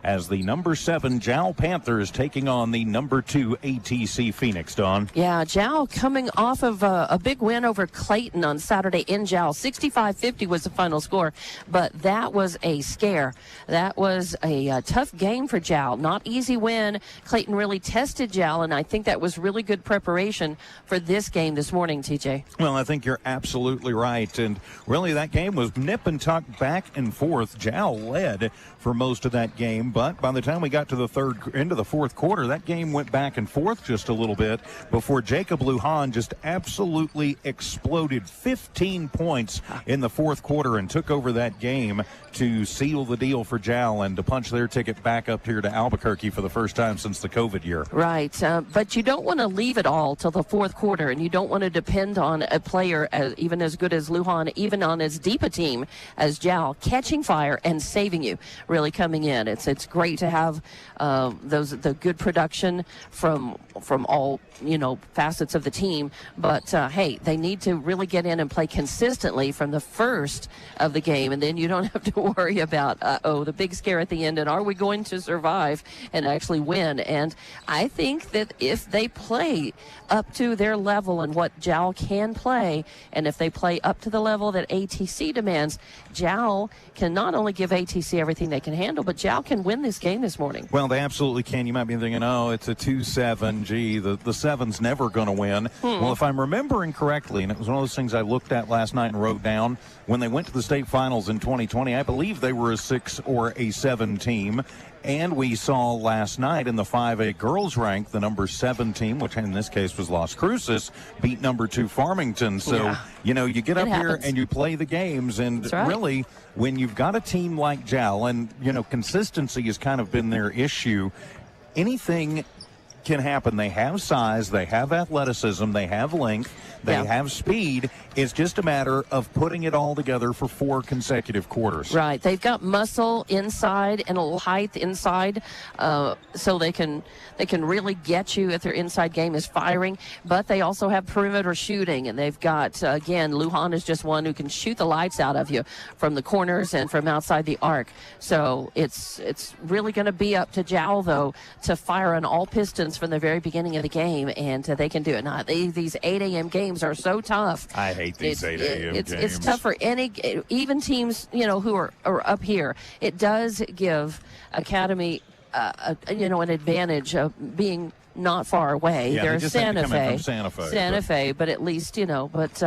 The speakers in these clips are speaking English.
as the number 7 Jal Panthers taking on the number 2 ATC Phoenix, Dawn. Yeah, Jal coming off of a big win over Clayton on Saturday in Jal. 65-50 was the final score, but that was a scare. That was a tough game for Jal. Not easy win. Clayton really tested Jal, and I think that was really good preparation for this game this morning, TJ. Well, I think you're absolutely right, and really that game was nip and tuck back and forth. Jal led for most of that game, but by the time we got to the into the fourth quarter, that game went back and forth just a little bit before Jacob Lujan just absolutely exploded. 15 points in the fourth quarter and took over that game to seal the deal for Jal and to punch their ticket back up here to Albuquerque for the first time since the COVID year. Right, but you don't want to leave it all till the fourth quarter, and you don't want to depend on a player even as good as Lujan, even on as deep a team as Jal, catching fire and saving you, really coming in. It's great to have the good production from all facets of the team, but hey, they need to really get in and play consistently from the first of the game, and then you don't have to worry about the big scare at the end, and are we going to survive and actually win? And I think that if they play up to their level and what Jal can play, and if they play up to the level that ATC demands, Jal can not only give ATC everything they can handle, but Jal can win this game this morning. Well, they absolutely can. You might be thinking, oh, it's a 2-7. Gee, the 7's never going to win. Well, if I'm remembering correctly, and it was one of those things I looked at last night and wrote down, when they went to the state finals in 2020, I believe they were a 6 or a 7 team. And we saw last night in the 5A girls rank, the number 7 team, which in this case was Las Cruces, beat number 2 Farmington. So, you get up here and you play the games. And really, when you've got a team like Jal, and, consistency has kind of been their issue, anything can happen. They have size, they have athleticism, they have length, they have speed. It's just a matter of putting it all together for 4 consecutive quarters. Right. They've got muscle inside and a little height inside, so they can really get you if their inside game is firing. But they also have perimeter shooting, and they've got, again, Lujan is just one who can shoot the lights out of you from the corners and from outside the arc. So it's really going to be up to Jal, though, to fire on all pistons from the very begining of the game, and they can do it. Now, these 8 a.m. games are so tough. I hate these 8 a.m. games. It's tough for even teams, who are up here. It does give Academy, an advantage of being not far away. Yeah, There's Santa Fe. Santa Fe, but at least, but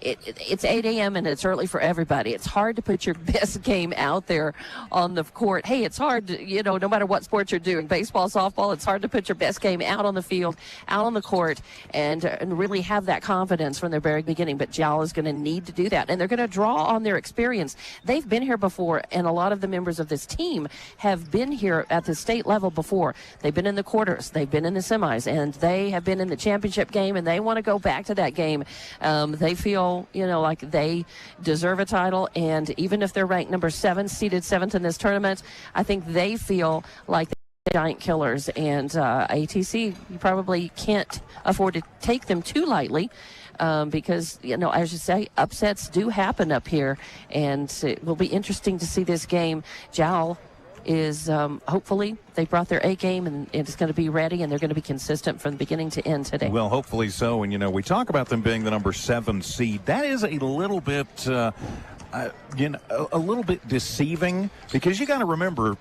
it's 8 a.m. and it's early for everybody. It's hard to put your best game out there on the court. Hey, it's hard to, no matter what sport you're doing, baseball, softball, it's hard to put your best game out on the field, out on the court, and really have that confidence from the very beginning. But Jal is going to need to do that, and they're going to draw on their experience. They've been here before, and a lot of the members of this team have been here at the state level before. They've been in the quarters. They've been in the semis, and they have been in the championship game, and they want to go back to that game. They feel, like they deserve a title, and even if they're ranked number 7, seeded 7th in this tournament, I think they feel like they're giant killers, and ATC, you probably can't afford to take them too lightly. Because, as you say, upsets do happen up here, and it will be interesting to see this game. Jal is hopefully they brought their A game, and it's going to be ready, and they're going to be consistent from beginning to end today. Well, hopefully so. And, we talk about them being the number 7 seed. That is a little bit, a little bit deceiving, because you got to remember,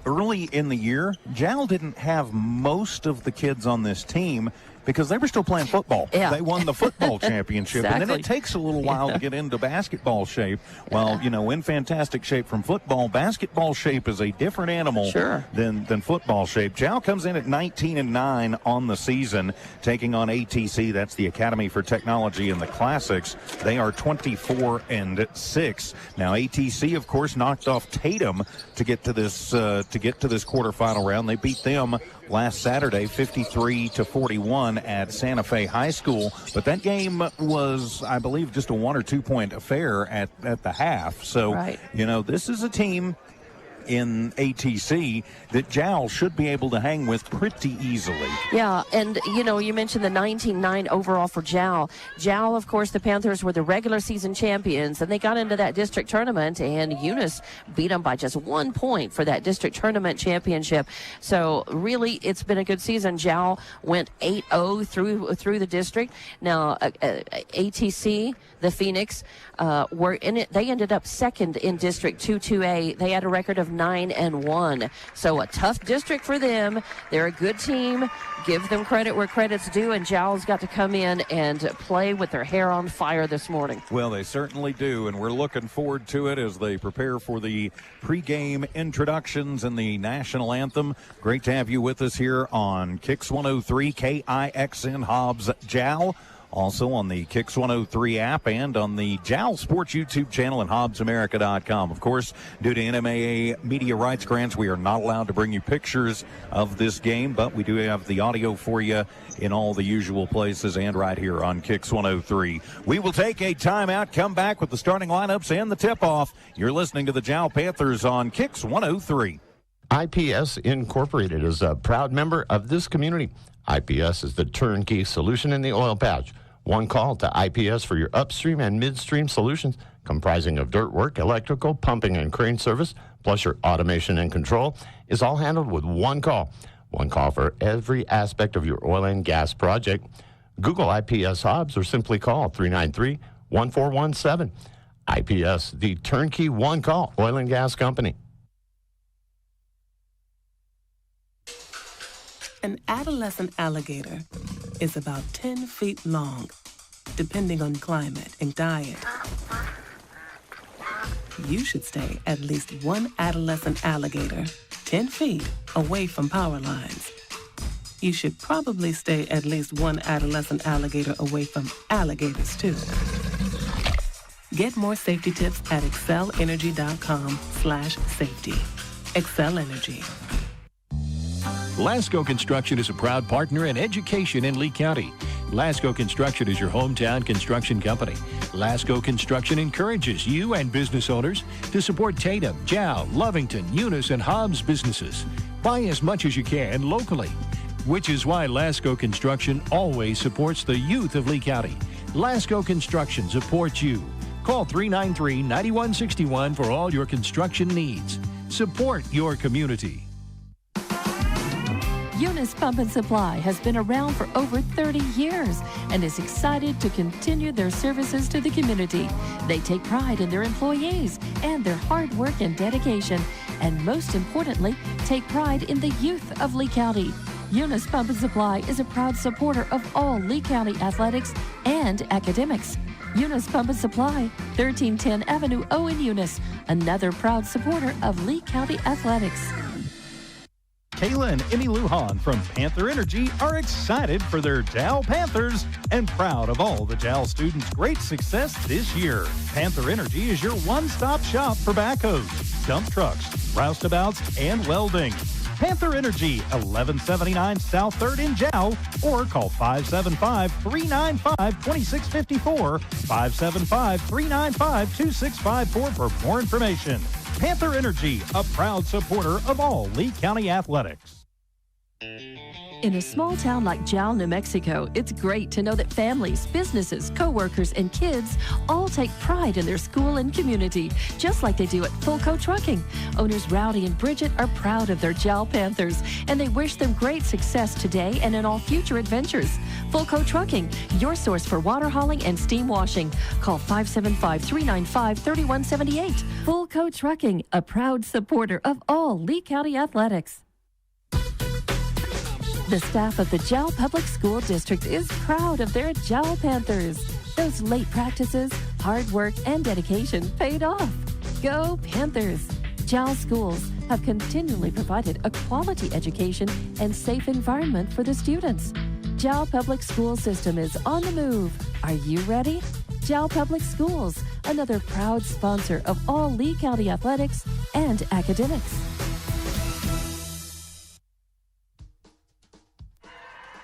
early in the year, Jal didn't have most of the kids on this team because they were still playing football. Yeah. They won the football championship. Exactly. And then it takes a little while to get into basketball shape. Well, in fantastic shape from football, basketball shape is a different animal than football shape. Jal comes in at 19-9 on the season, taking on ATC. That's the Academy for Technology in the Classics. They are 24-6. Now, ATC, of course, knocked off Tatum to get to this quarterfinal round. They beat them last Saturday, 53-41 at Santa Fe High School. But that game was, I believe, just a 1 or 2 point affair at the half. So, this is a team in ATC that Jal should be able to hang with pretty easily. Yeah, and you mentioned the 19-9 overall for Jal. Jal, of course, the Panthers were the regular season champions, and they got into that district tournament, and Eunice beat them by just 1 point for that district tournament championship. So really, it's been a good season. Jal went 8-0 through the district. Now, ATC, the Phoenix, were in it. They ended up second in District 2-2A. They had a record of 9-1. So a tough district for them. They're a good team. Give them credit where credit's due, and Jal's got to come in and play with their hair on fire this morning. Well, they certainly do, and we're looking forward to it as they prepare for the pregame introductions and the national anthem. Great to have you with us here on Kicks 103, KIXN Hobbs Jal. Also on the Kicks 103 app and on the Jal Sports YouTube channel and HobbsAmerica.com. Of course, due to NMAA media rights grants, we are not allowed to bring you pictures of this game, but we do have the audio for you in all the usual places and right here on Kicks 103. We will take a timeout, come back with the starting lineups and the tip-off. You're listening to the Jal Panthers on Kicks 103. IPS Incorporated is a proud member of this community. IPS is the turnkey solution in the oil patch. One call to IPS for your upstream and midstream solutions, comprising of dirt work, electrical, pumping, and crane service, plus your automation and control, is all handled with one call. One call for every aspect of your oil and gas project. Google IPS Hobbs or simply call 393-1417. IPS, the turnkey one-call oil and gas company. An adolescent alligator is about 10 feet long, depending on climate and diet. You should stay at least one adolescent alligator 10 feet away from power lines. You should probably stay at least one adolescent alligator away from alligators, too. Get more safety tips at excellenergy.com/safety. Excel Energy. Lasco Construction is a proud partner in education in Lee County. Lasco Construction is your hometown construction company. Lasco Construction encourages you and business owners to support Tatum, Jal, Lovington, Eunice, and Hobbs businesses. Buy as much as you can locally, which is why Lasco Construction always supports the youth of Lee County. Lasco Construction supports you. Call 393-9161 for all your construction needs. Support your community. Eunice Pump and Supply has been around for over 30 years and is excited to continue their services to the community. They take pride in their employees and their hard work and dedication, and most importantly, take pride in the youth of Lee County. Eunice Pump and Supply is a proud supporter of all Lee County athletics and academics. Eunice Pump and Supply, 1310 Avenue O in Eunice, another proud supporter of Lee County athletics. Kayla and Emmy Lujan from Panther Energy are excited for their Jal Panthers and proud of all the Jal students' great success this year. Panther Energy is your one-stop shop for backhoes, dump trucks, roustabouts, and welding. Panther Energy, 1179 South 3rd in Jal, or call 575-395-2654, 575-395-2654 for more information. Panther Energy, a proud supporter of all Lee County athletics. In a small town like Jal, New Mexico, it's great to know that families, businesses, co-workers, and kids all take pride in their school and community, just like they do at Fulco Trucking. Owners Rowdy and Bridget are proud of their Jal Panthers, and they wish them great success today and in all future adventures. Fulco Trucking, your source for water hauling and steam washing. Call 575-395-3178. Fulco Trucking, a proud supporter of all Lee County athletics. The staff of the Jal Public School District is proud of their Jal Panthers. Those late practices, hard work, and dedication paid off. Go Panthers! Jal schools have continually provided a quality education and safe environment for the students. Jal Public School System is on the move. Are you ready? Jal Public Schools, another proud sponsor of all Lee County athletics and academics.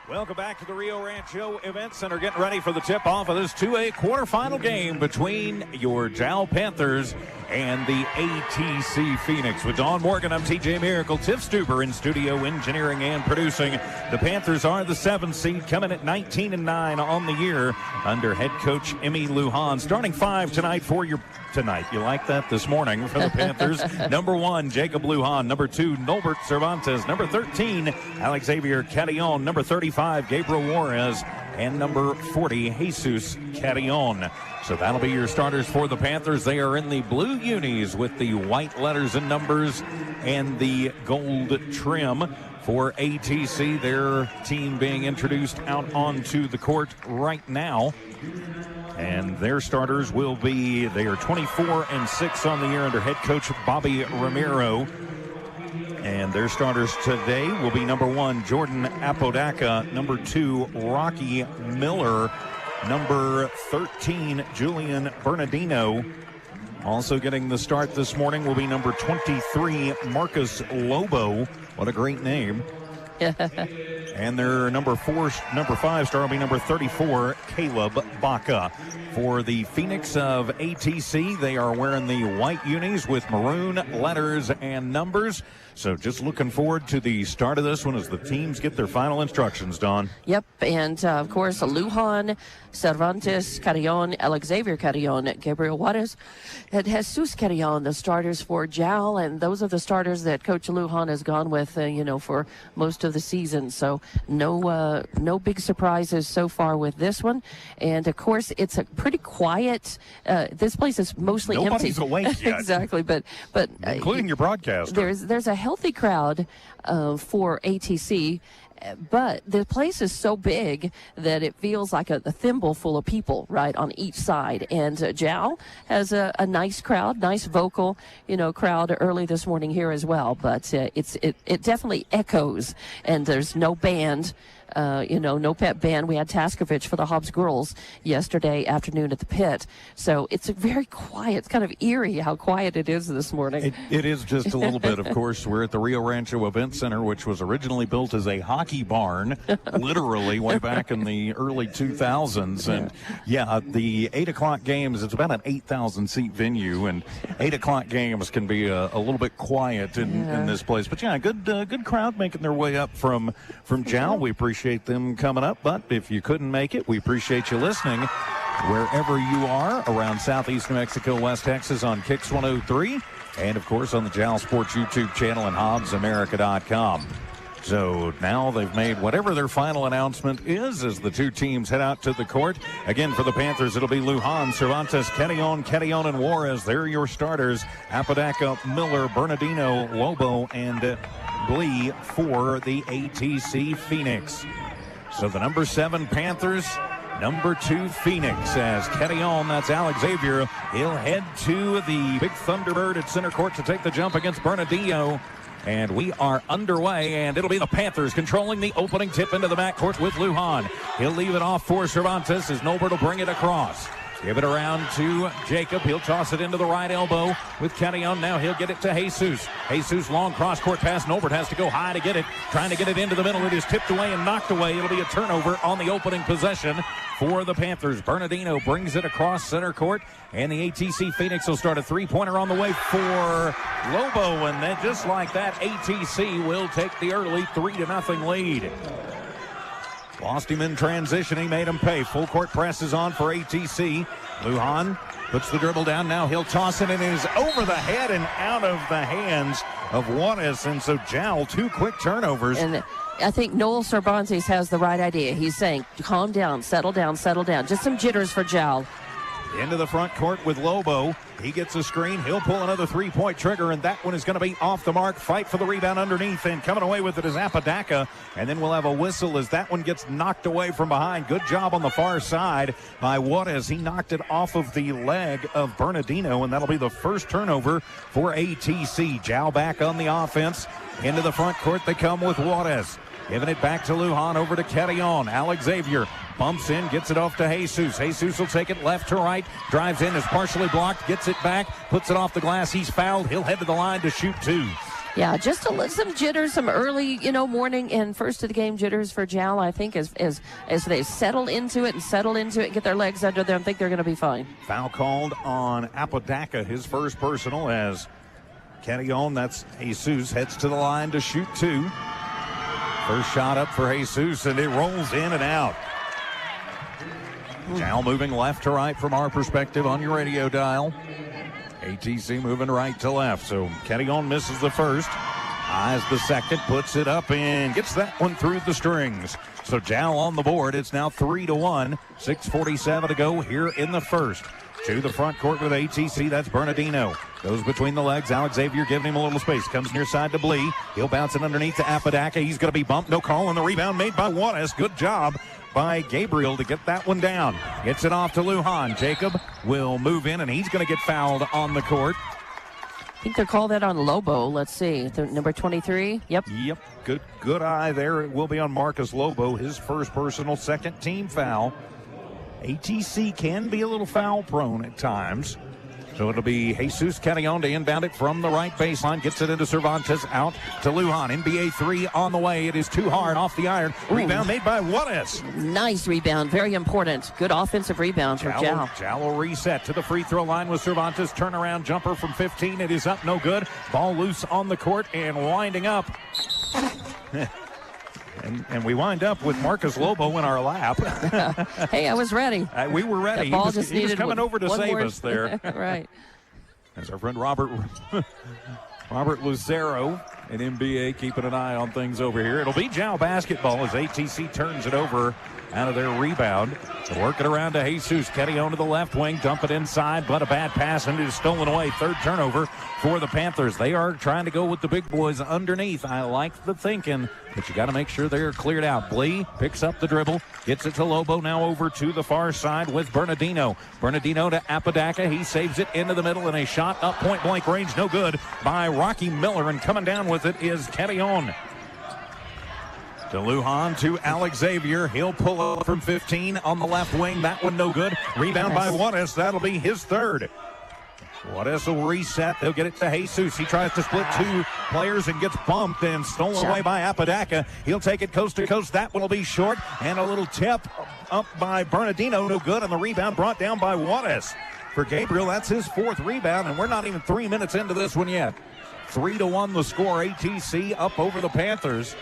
Welcome back to the Rio Rancho Event Center. Getting ready for the tip-off of this 2A quarterfinal game between your Jal Panthers and the ATC Phoenix. With Dawn Morgan, I'm TJ Miracle. Tiff Stuber in studio engineering and producing. The Panthers are the 7th seed, coming at 19-9 on the year under head coach Emmy Lujan. Starting 5 tonight for your tonight. You like that this morning for the Panthers? Number 1, Jacob Lujan. Number 2, Norbert Cervantes. Number 13, Alexavier Carillon. Number 35, Gabriel Juarez. And number 40, Jesus Carillon. So that'll be your starters for the Panthers. They are in the blue unis with the white letters and numbers and the gold trim. For ATC, their team being introduced out onto the court right now. And their starters will be, they are 24-6 on the year under head coach Bobby Ramiro. And their starters today will be number 1, Jordan Apodaca. Number 2, Rocky Miller. Number 13, Julian Bernardino. Also getting the start this morning will be number 23, Marcus Lobo. What a great name. And their number 5 star will be number 34, Caleb Baca. For the Phoenix of ATC, they are wearing the white unis with maroon letters and numbers. So just looking forward to the start of this one as the teams get their final instructions, Dawn. Yep, and of course, Lujan, Cervantes, Carillon, Alexavier Carillon, Gabriel Juarez, and Jesus Carillon, the starters for Jal, and those are the starters that Coach Lujan has gone with, for most of the season. So no big surprises so far with this one. And of course, it's a pretty quiet. This place is mostly Nobody's empty. awake yet. Exactly, but including your broadcaster. There's a healthy crowd for ATC. But the place is so big that it feels like a thimble full of people right on each side. And Jal has a nice crowd, nice vocal, crowd early this morning here as well. But it definitely echoes, and there's no band. No pep band. We had Taskovich for the Hobbs girls yesterday afternoon at the pit. So it's a very quiet. It's kind of eerie how quiet it is this morning. It is just a little bit. Of course, we're at the Rio Rancho Event Center, which was originally built as a hockey barn, literally way back in the early 2000s. And the 8 o'clock games, it's about an 8,000 seat venue, and 8 o'clock games can be a little bit quiet in this place. But good crowd making their way up from Jal. We appreciate them coming up, but if you couldn't make it, we appreciate you listening wherever you are around Southeast New Mexico, West Texas on Kicks 103, and of course on the Jal Sports YouTube channel and HobbsAmerica.com. So now they've made whatever their final announcement is as the two teams head out to the court. Again, for the Panthers, it'll be Lujan, Cervantes, Carillon, and Juarez. They're your starters. Apodaca, Miller, Bernardino, Lobo, and Blee for the ATC Phoenix. So the number 7 Panthers, number 2 Phoenix, as Carillon, that's Alexavier, he'll head to the big Thunderbird at center court to take the jump against Bernardino. And we are underway, and it'll be the Panthers controlling the opening tip into the backcourt with Lujan. He'll leave it off for Cervantes as Norbert will bring it across. Give it around to Jacob. He'll toss it into the right elbow with Carillon. Now he'll get it to Jesus. Jesus, long cross-court pass. Norbert has to go high to get it. Trying to get it into the middle. It is tipped away and knocked away. It'll be a turnover on the opening possession for the Panthers. Bernardino brings it across center court, and the ATC Phoenix will start a three-pointer on the way for Lobo. And then just like that, ATC will take the early 3-0 lead. Lost him in transition. He made him pay. Full court press is on for ATC. Lujan puts the dribble down. Now he'll toss it, and it is over the head and out of the hands of Juarez. And so Jal, 2 quick turnovers. And I think Noel Cervantes has the right idea. He's saying, calm down, settle down, settle down. Just some jitters for Jal. Into the front court with Lobo. He gets a screen. He'll pull another 3-point trigger, and that one is going to be off the mark. Fight for the rebound underneath, and coming away with it is Apodaca. And then we'll have a whistle as that one gets knocked away from behind. Good job on the far side by Juarez. He knocked it off of the leg of Bernardino, and that'll be the first turnover for ATC. Jal back on the offense. Into the front court they come with Juarez. Giving it back to Lujan, over to Carillon. Alexavier bumps in, gets it off to Jesus. Jesus will take it left to right, drives in, is partially blocked, gets it back, puts it off the glass. He's fouled. He'll head to the line to shoot 2. Yeah, just some jitters, some early, morning and first of the game jitters for Jal. I think as they settle into it and get their legs under them, I think they're going to be fine. Foul called on Apodaca, his first personal, as Carrion, that's Jesus, heads to the line to shoot 2. First shot up for Jesus, and it rolls in and out. Jal moving left to right from our perspective on your radio dial. ATC moving right to left. So Carrion misses the first. Eyes the second, puts it up and gets that one through the strings. So Jal on the board. It's now 3-1. 6:47 to go here in the first. To the front court with ATC. That's Bernardino. Goes between the legs. Alex Xavier giving him a little space. Comes near side to Blee. He'll bounce it underneath to Apodaca. He's going to be bumped. No call on the rebound made by Juarez. Good job by Gabriel to get that one down. Gets it off to Lujan. Jacob will move in, and he's going to get fouled on the court. I think they're called that on Lobo. Let's see. Number 23. Yep. Good eye there. It will be on Marcus Lobo. His first personal, second team foul. ATC can be a little foul prone at times. So it'll be Jesus Carrion to inbound it from the right baseline. Gets it into Cervantes, out to Lujan. NBA 3 on the way. It is too hard off the iron. Rebound made by Juarez. Nice rebound. Very important. Good offensive rebound for Jal. Jal will reset to the free throw line with Cervantes. Turnaround jumper from 15. It is up, no good. Ball loose on the court and winding up. And we wind up with Marcus Lobo in our lap. Hey, I was ready. We were ready. He was coming over to save us there. Right. As our friend Robert Lucero in NBA keeping an eye on things over here. It'll be Jal Basketball as ATC turns it over out of their rebound. So work it around to Jesus. Carrion to the left wing. Dump it inside, but a bad pass and it is stolen away. Third turnover for the Panthers. They are trying to go with the big boys underneath. I like the thinking, but you got to make sure they're cleared out. Blee picks up the dribble, gets it to Lobo, now over to the far side with Bernardino. Bernardino to Apodaca. He saves it into the middle, and a shot up point blank range, no good by Rocky Miller, and coming down with it is Carrion. To Lujan, to Alex Xavier. He'll pull up from 15 on the left wing. That one no good. Rebound by Juarez. That'll be his third. Juarez will reset. They'll get it to Jesus. He tries to split 2 players and gets bumped and stolen away by Apodaca. He'll take it coast to coast. That one will be short. And a little tip up by Bernardino. No good. And the rebound brought down by Juarez. For Gabriel, that's his 4th rebound. And we're not even 3 minutes into this one yet. 3-1 the score. ATC up over the Panthers.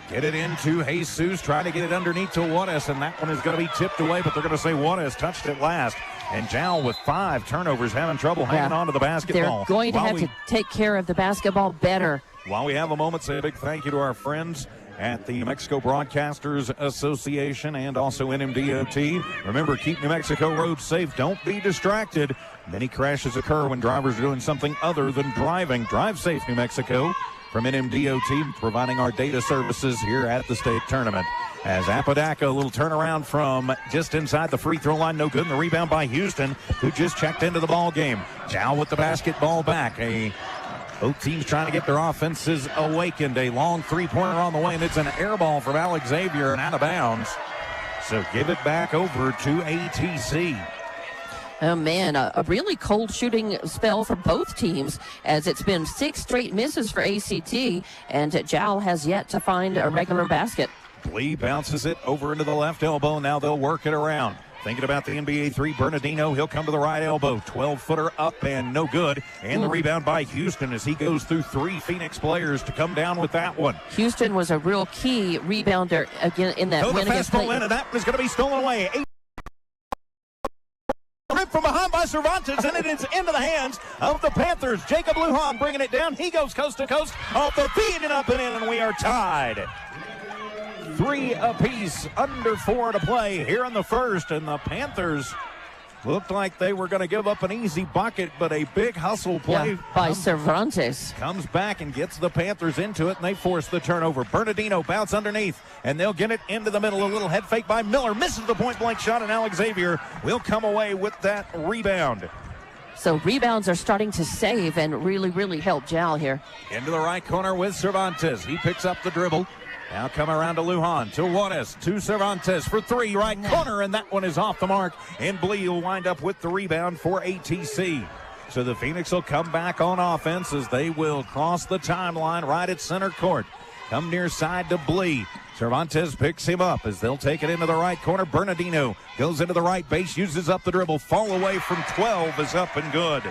Get it into Jesus, trying to get it underneath to Juarez, and that one is going to be tipped away, but they're going to say Juarez touched it last. And Jal with 5 turnovers, having trouble hanging on to the basketball. They're going to have to take care of the basketball better. While we have a moment, say a big thank you to our friends at the New Mexico Broadcasters Association and also NMDOT. Remember, keep New Mexico roads safe. Don't be distracted. Many crashes occur when drivers are doing something other than driving. Drive safe, New Mexico. From NMDOT, providing our data services here at the state tournament. As Apodaca, a little turnaround from just inside the free throw line, no good. And the rebound by Houston, who just checked into the ball game. Jal with the basketball back. Both teams trying to get their offenses awakened. A long three-pointer on the way, and it's an air ball from Alex Xavier and out of bounds. So give it back over to ATC. Oh, man, a really cold shooting spell for both teams, as it's been 6 straight misses for ACT, and Jal has yet to find a regular basket. Blee bounces it over into the left elbow. Now they'll work it around. Thinking about the NBA 3, Bernardino, he'll come to the right elbow. 12-footer up and no good. And the rebound by Houston as he goes through 3 Phoenix players to come down with that one. Houston was a real key rebounder again in that win against Cleveland. And that was going to be stolen away. Ripped from behind by Cervantes, and it is into the hands of the Panthers. Jacob Lujan bringing it down. He goes coast to coast off the feed and up and in, and we are tied. 3 apiece, under 4 to play here in the first, and the Panthers looked like they were going to give up an easy bucket, but a big hustle play by Cervantes comes back and gets the Panthers into it, and they force the turnover. Bernardino bounce underneath, and they'll get it into the middle. A little head fake by Miller, misses the point-blank shot, and Alex Xavier will come away with that rebound. So rebounds are starting to save and really help Jal here. Into the right corner with Cervantes. He picks up the dribble. Now come around to Lujan, to Juarez, to Cervantes for 3, right corner, and that one is off the mark. And Blee will wind up with the rebound for ATC. So the Phoenix will come back on offense as they will cross the timeline right at center court. Come near side to Blee. Cervantes picks him up as they'll take it into the right corner. Bernardino goes into the right base, uses up the dribble. Fall away from 12 is up and good.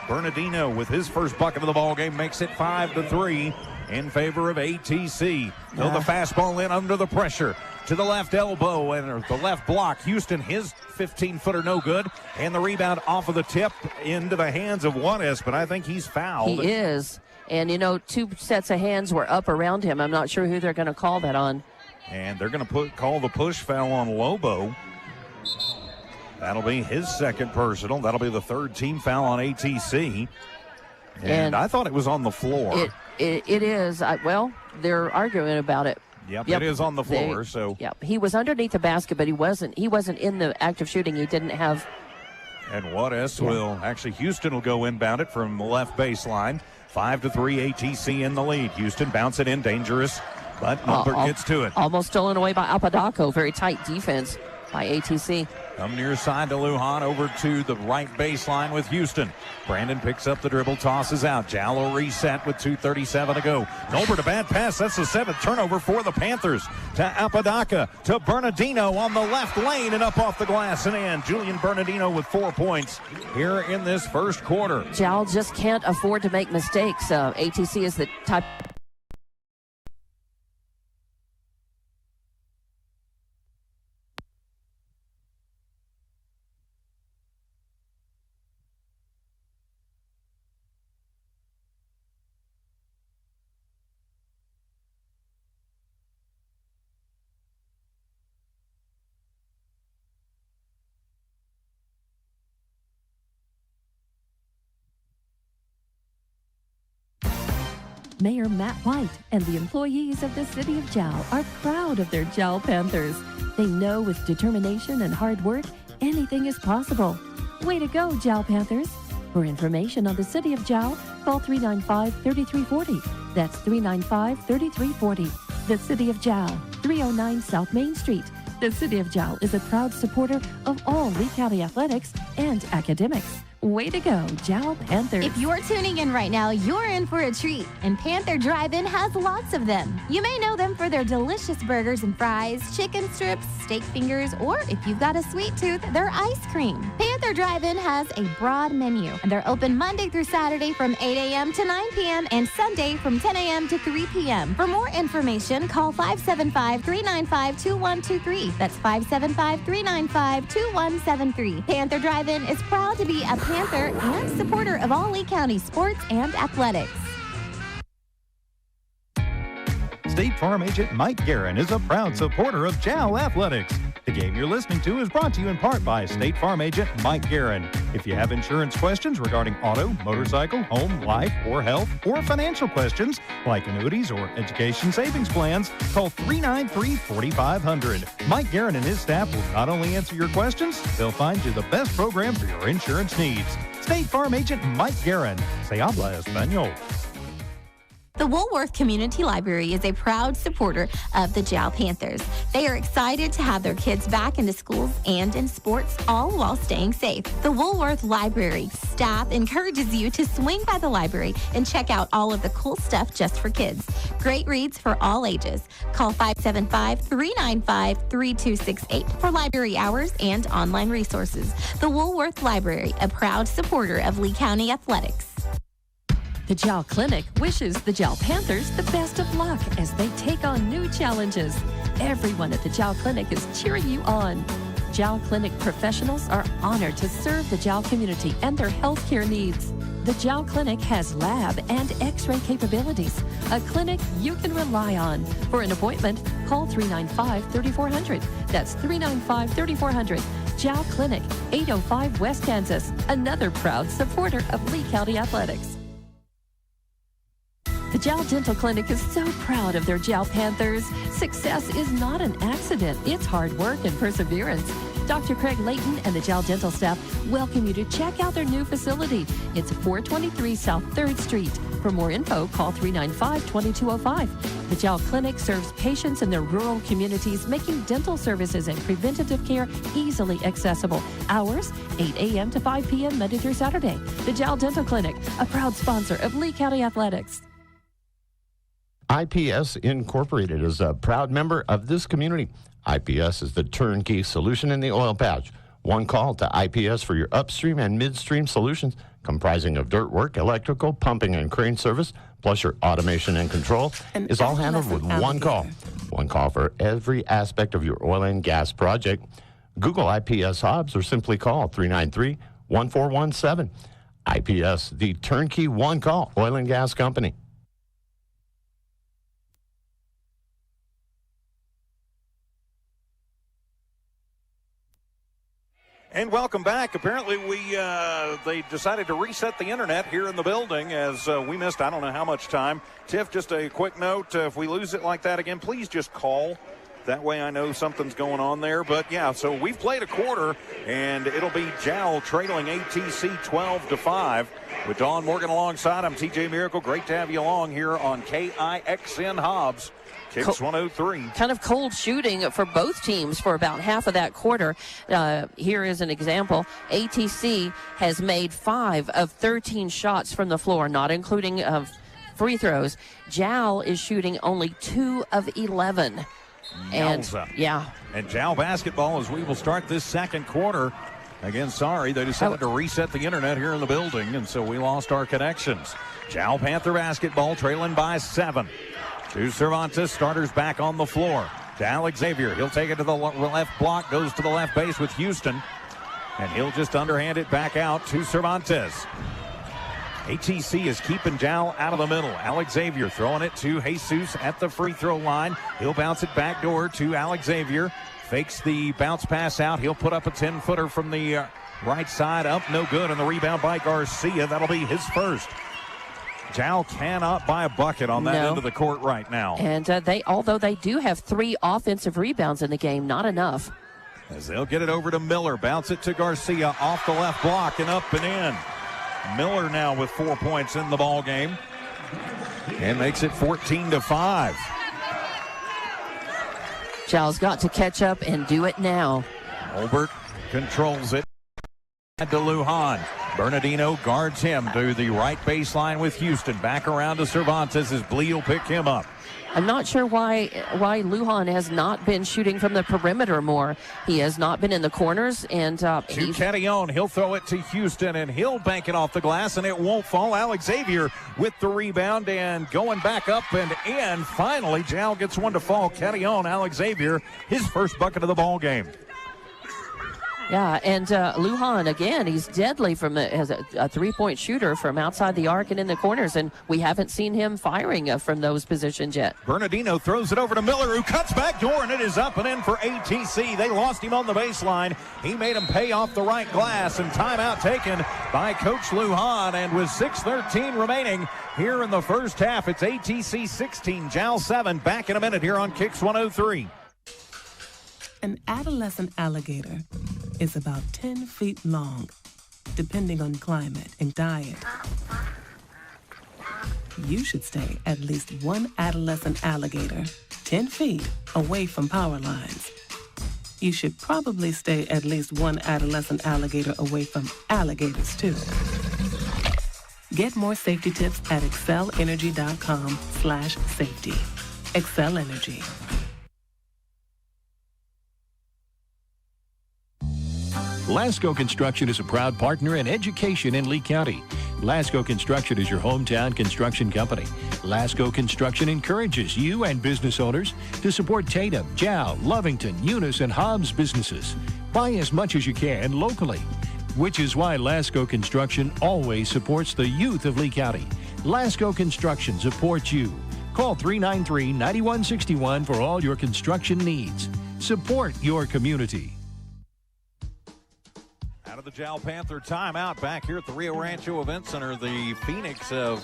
Bernardino with his first bucket of the ball game makes it 5-3 in favor of ATC. Throw the fastball in under the pressure. To the left elbow and the left block. Houston, his 15-footer no good. And the rebound off of the tip into the hands of Juarez, but I think he's fouled. He is. And, you know, 2 sets of hands were up around him. I'm not sure who they're going to call that on. And they're going to call the push foul on Lobo. That'll be his second personal. That'll be the third team foul on ATC. And I thought it was on the floor. It is. Well, they're arguing about it. Yep, it is on the floor. Yep, he was underneath the basket, but he wasn't in the act of shooting. He didn't have. And Juarez Houston will go inbound it from the left baseline. 5-3 ATC in the lead. Houston bounce it in, dangerous, but Mulbert gets to it. Almost stolen away by Apodaco. Very tight defense by ATC. Come near side to Lujan, over to the right baseline with Houston. Brandon picks up the dribble, tosses out. Jal will reset with 2:37 to go. Noalmark, a bad pass. That's the 7th turnover for the Panthers. To Apodaca, to Bernardino on the left lane and up off the glass and in. Julian Bernardino with 4 points here in this first quarter. Jal just can't afford to make mistakes. ATC is the type. Mayor Matt White and the employees of the City of Jal are proud of their Jal Panthers. They know with determination and hard work, anything is possible. Way to go, Jal Panthers. For information on the City of Jal, call 395-3340. That's 395-3340. The City of Jal, 309 South Main Street. The City of Jal is a proud supporter of all Lee County athletics and academics. Way to go, Jal Panthers. If you're tuning in right now, you're in for a treat, and Panther Drive-In has lots of them. You may know them for their delicious burgers and fries, chicken strips, steak fingers, or if you've got a sweet tooth, their ice cream. Panther Drive-In has a broad menu, and they're open Monday through Saturday from 8 a.m. to 9 p.m. and Sunday from 10 a.m. to 3 p.m. For more information, call 575-395-2123. That's 575-395-2173. Panther Drive-In is proud to be a Panther and supporter of all Lee County sports and athletics. State Farm agent Mike Guerin is a proud supporter of Jal Athletics. The game you're listening to is brought to you in part by State Farm agent Mike Guerin. If you have insurance questions regarding auto, motorcycle, home, life, or health, or financial questions like annuities or education savings plans, call 393-4500. Mike Guerin and his staff will not only answer your questions, they'll find you the best program for your insurance needs. State Farm agent Mike Guerin. Se habla español. The Woolworth Community Library is a proud supporter of the Jal Panthers. They are excited to have their kids back into schools and in sports, all while staying safe. The Woolworth Library staff encourages you to swing by the library and check out all of the cool stuff just for kids. Great reads for all ages. Call 575-395-3268 for library hours and online resources. The Woolworth Library, a proud supporter of Lee County athletics. The Jal Clinic wishes the Jal Panthers the best of luck as they take on new challenges. Everyone at the Jal Clinic is cheering you on. Jal Clinic professionals are honored to serve the Jal community and their healthcare needs. The Jal Clinic has lab and x-ray capabilities, a clinic you can rely on. For an appointment, call 395-3400. That's 395-3400. Jal Clinic, 805 West Kansas, another proud supporter of Lee County Athletics. The Jal Dental Clinic is so proud of their Jal Panthers. Success is not an accident. It's hard work and perseverance. Dr. Craig Layton and the Jal Dental staff welcome you to check out their new facility. It's 423 South 3rd Street. For more info, call 395-2205. The Jal Clinic serves patients in their rural communities, making dental services and preventative care easily accessible. Hours, 8 a.m. to 5 p.m. Monday through Saturday. The Jal Dental Clinic, a proud sponsor of Lee County Athletics. IPS Incorporated is a proud member of this community. IPS is the turnkey solution in the oil patch. One call to IPS for your upstream and midstream solutions, comprising of dirt work, electrical, pumping, and crane service, plus your automation and control, is all handled with one call. One call for every aspect of your oil and gas project. Google IPS Hobbs or simply call 393-1417. IPS, the turnkey one-call oil and gas company. And welcome back. Apparently, they decided to reset the internet here in the building as we missed I don't know how much time. Tiff, just a quick note. If we lose it like that again, please just call. That way I know something's going on there. But, yeah, so we've played a quarter, and it'll be Jal trailing ATC 12-5. With Dawn Morgan alongside, I'm TJ Miracle. Great to have you along here on KIXN Hobbs. Kicks 103. Kind of cold shooting for both teams for about half of that quarter. Here is an example. ATC has made 5 of 13 shots from the floor, not including free throws. Jal is shooting only 2 of 11. And Jal Basketball, as we will start this second quarter. Again, sorry, they decided to reset the internet here in the building, and so we lost our connections. Jal Panther Basketball trailing by 7. To Cervantes, starters back on the floor. To Alex Xavier, he'll take it to the left block, goes to the left base with Houston, and he'll just underhand it back out to Cervantes. ATC is keeping Jal out of the middle. Alex Xavier throwing it to Jesus at the free throw line. He'll bounce it back door to Alex Xavier. Fakes the bounce pass out. He'll put up a 10-footer from the right side. Up, no good, and the rebound by Garcia. That'll be his first. Jal cannot buy a bucket on that end of the court right now. And although they do have 3 offensive rebounds in the game, not enough. As they'll get it over to Miller. Bounce it to Garcia off the left block and up and in. Miller now with 4 points in the ball game and makes it 14-5. Jal's got to catch up and do it now. Olbert controls it to Lujan. Bernardino guards him to the right baseline with Houston. Back around to Cervantes as Blee will pick him up. I'm not sure why Lujan has not been shooting from the perimeter more. He has not been in the corners. And to Kettillon, he'll throw it to Houston, and he'll bank it off the glass, and it won't fall. Alex Xavier with the rebound and going back up and in. Finally, Jal gets one to fall. Kettillon, Alex Xavier, his first bucket of the ball game. Yeah, and Lujan, again, he's deadly as a three-point shooter from outside the arc and in the corners, and we haven't seen him firing from those positions yet. Bernardino throws it over to Miller, who cuts back door, and it is up and in for ATC. They lost him on the baseline. He made him pay off the right glass, and timeout taken by Coach Lujan, and with 6:13 remaining here in the first half, it's ATC 16, Jal 7. Back in a minute here on Kicks 103. An adolescent alligator is about 10 feet long, depending on climate and diet. You should stay at least one adolescent alligator 10 feet away from power lines. You should probably stay at least one adolescent alligator away from alligators, too. Get more safety tips at excellenergy.com/safety. Excel Energy. Lasco Construction is a proud partner in education in Lee County. Lasco Construction is your hometown construction company. Lasco Construction encourages you and business owners to support Tatum, Jal, Lovington, Eunice, and Hobbs businesses. Buy as much as you can locally, which is why Lasco Construction always supports the youth of Lee County. Lasco Construction supports you. Call 393-9161 for all your construction needs. Support your community. Out of the Jal Panther timeout back here at the Rio Rancho Event Center. The Phoenix of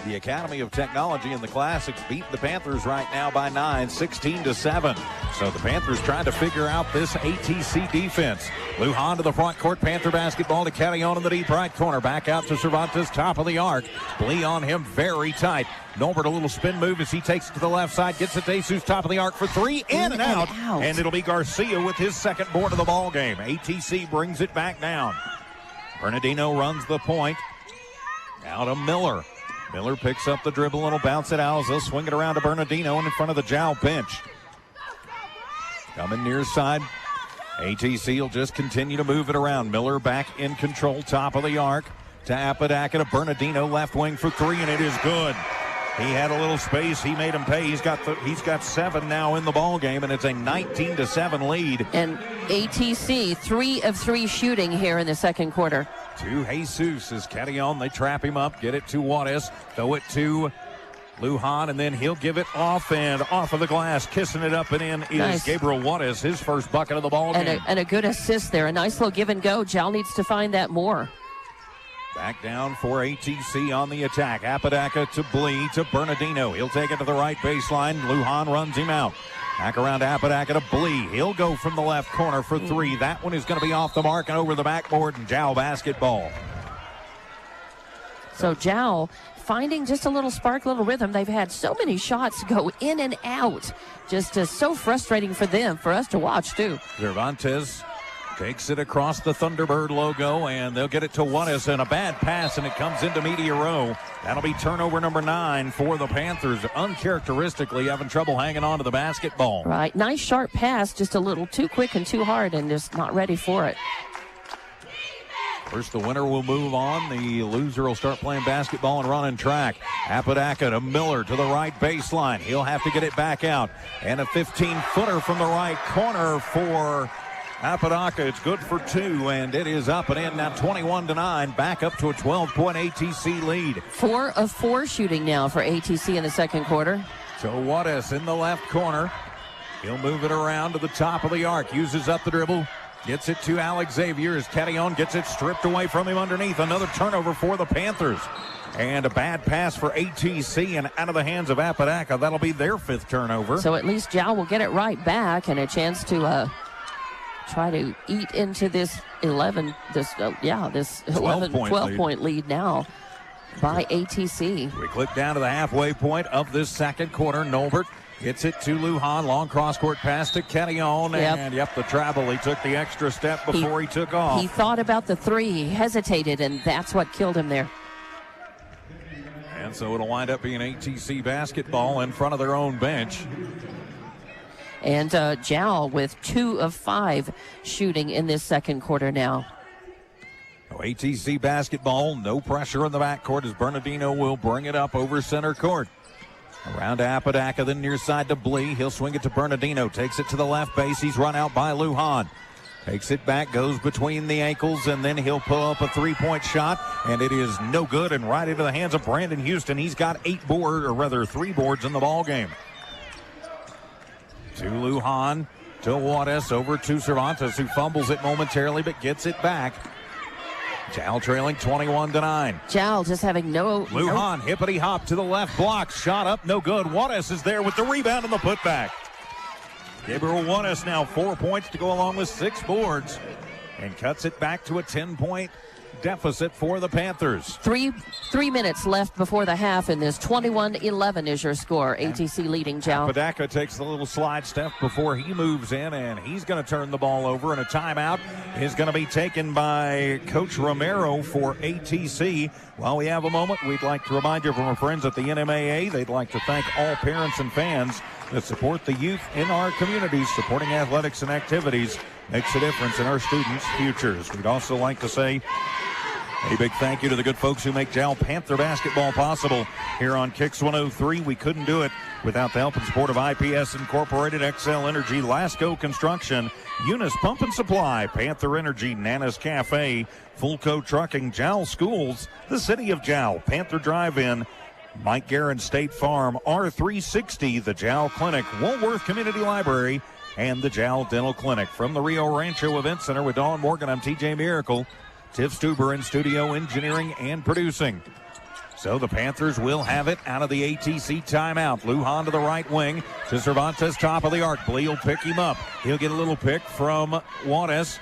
the Academy of Technology and the Classics beat the Panthers right now by 9, 16-7. So the Panthers trying to figure out this ATC defense. Lujan to the front court. Panther basketball to Carrion in the deep right corner. Back out to Cervantes, top of the arc. Blee on him very tight. Norbert a little spin move as he takes it to the left side. Gets it to Jesus, top of the arc for three. In and out. And it'll be Garcia with his second board of the ball game. ATC brings it back down. Bernardino runs the point. Now to Miller. Miller picks up the dribble and will bounce it out. They'll swing it around to Bernardino and in front of the Jal bench. Coming near side. ATC will just continue to move it around. Miller back in control, top of the arc. To Apodaca to Bernardino, left wing for three, and it is good. He had a little space. He made him pay. He's got 7 now in the ball game, and it's a 19-7 lead. And ATC 3 of 3 shooting here in the second quarter. To Jesus as Carrion. They trap him up. Get it to Juarez. Throw it to Lujan, and then he'll give it off and off of the glass. Kissing it up and in is Gabriel Juarez, his first bucket of the ball game. And a good assist there. A nice little give and go. Jal needs to find that more. Back down for ATC on the attack. Apodaca to Blee to Bernardino. He'll take it to the right baseline. Lujan runs him out. Back around to Apodaca to Blee. He'll go from the left corner for three. That one is going to be off the mark and over the backboard, and Jal basketball. So Jal finding just a little spark, little rhythm. They've had so many shots go in and out. Just so frustrating for them, for us to watch too. Cervantes takes it across the Thunderbird logo, and they'll get it to Juarez, and a bad pass, and it comes into media row. That'll be turnover number 9 for the Panthers. Uncharacteristically having trouble hanging on to the basketball. Right. Nice sharp pass, just a little too quick and too hard, and just not ready for it. First, the winner will move on. The loser will start playing basketball and running track. Apodaca to Miller to the right baseline. He'll have to get it back out. And a 15-footer from the right corner for Apodaca. It's good for 2, and it is up and in now 21-9. Back up to a 12-point ATC lead. 4 of 4 shooting now for ATC in the second quarter. So Juarez in the left corner. He'll move it around to the top of the arc. Uses up the dribble. Gets it to Alex Xavier as Carrion gets it stripped away from him underneath. Another turnover for the Panthers. And a bad pass for ATC and out of the hands of Apodaca. That'll be their 5th turnover. So at least Jal will get it right back and a chance to try to eat into this 12 point lead now by ATC. We click down to the halfway point of this second quarter. Norbert gets it to Lujan. Long cross-court pass to Carrion. And, the travel. He took the extra step before he took off. He thought about the 3. He hesitated, and that's what killed him there. And so it'll wind up being ATC basketball in front of their own bench. And Jal with 2 of 5 shooting in this second quarter now. ATC basketball, no pressure in the backcourt as Bernardino will bring it up over center court. Around to Apodaca, then near side to Blee. He'll swing it to Bernardino. Takes it to the left base. He's run out by Lujan. Takes it back, goes between the ankles, and then he'll pull up a 3-point shot, and it is no good and right into the hands of Brandon Houston. He's got 3 boards in the ball game. To Lujan, to Juarez, over to Cervantes, who fumbles it momentarily but gets it back. Jal trailing 21-9. Jal just having Lujan, hippity hop to the left block. Shot up, no good. Juarez is there with the rebound and the putback. Gabriel Juarez now 4 points to go along with 6 boards and cuts it back to a 10-point deficit for the Panthers. 3 minutes left before the half in this. 21-11 is your score. ATC leading Jal. Apodaca takes the little slide step before he moves in, and he's going to turn the ball over, and a timeout is going to be taken by Coach Romero for ATC. While we have a moment, we'd like to remind you from our friends at the NMAA, they'd like to thank all parents and fans that support the youth in our communities. Supporting athletics and activities makes a difference in our students' futures. We'd also like to say a big thank you to the good folks who make Jal Panther basketball possible here on Kicks 103. We couldn't do it without the help and support of IPS Incorporated, XL Energy, Lasco Construction, Eunice Pump and Supply, Panther Energy, Nana's Cafe, Fulco Trucking, Jal Schools, the City of Jal, Panther Drive-In, Mike Guerin State Farm, R360, the Jal Clinic, Woolworth Community Library, and the Jal Dental Clinic. From the Rio Rancho Event Center with Dawn Morgan, I'm TJ Miracle. Tiff Stuber in studio engineering and producing. So the Panthers will have it out of the ATC timeout. Lujan to the right wing to Cervantes, top of the arc. Blee will pick him up. He'll get a little pick from Juarez.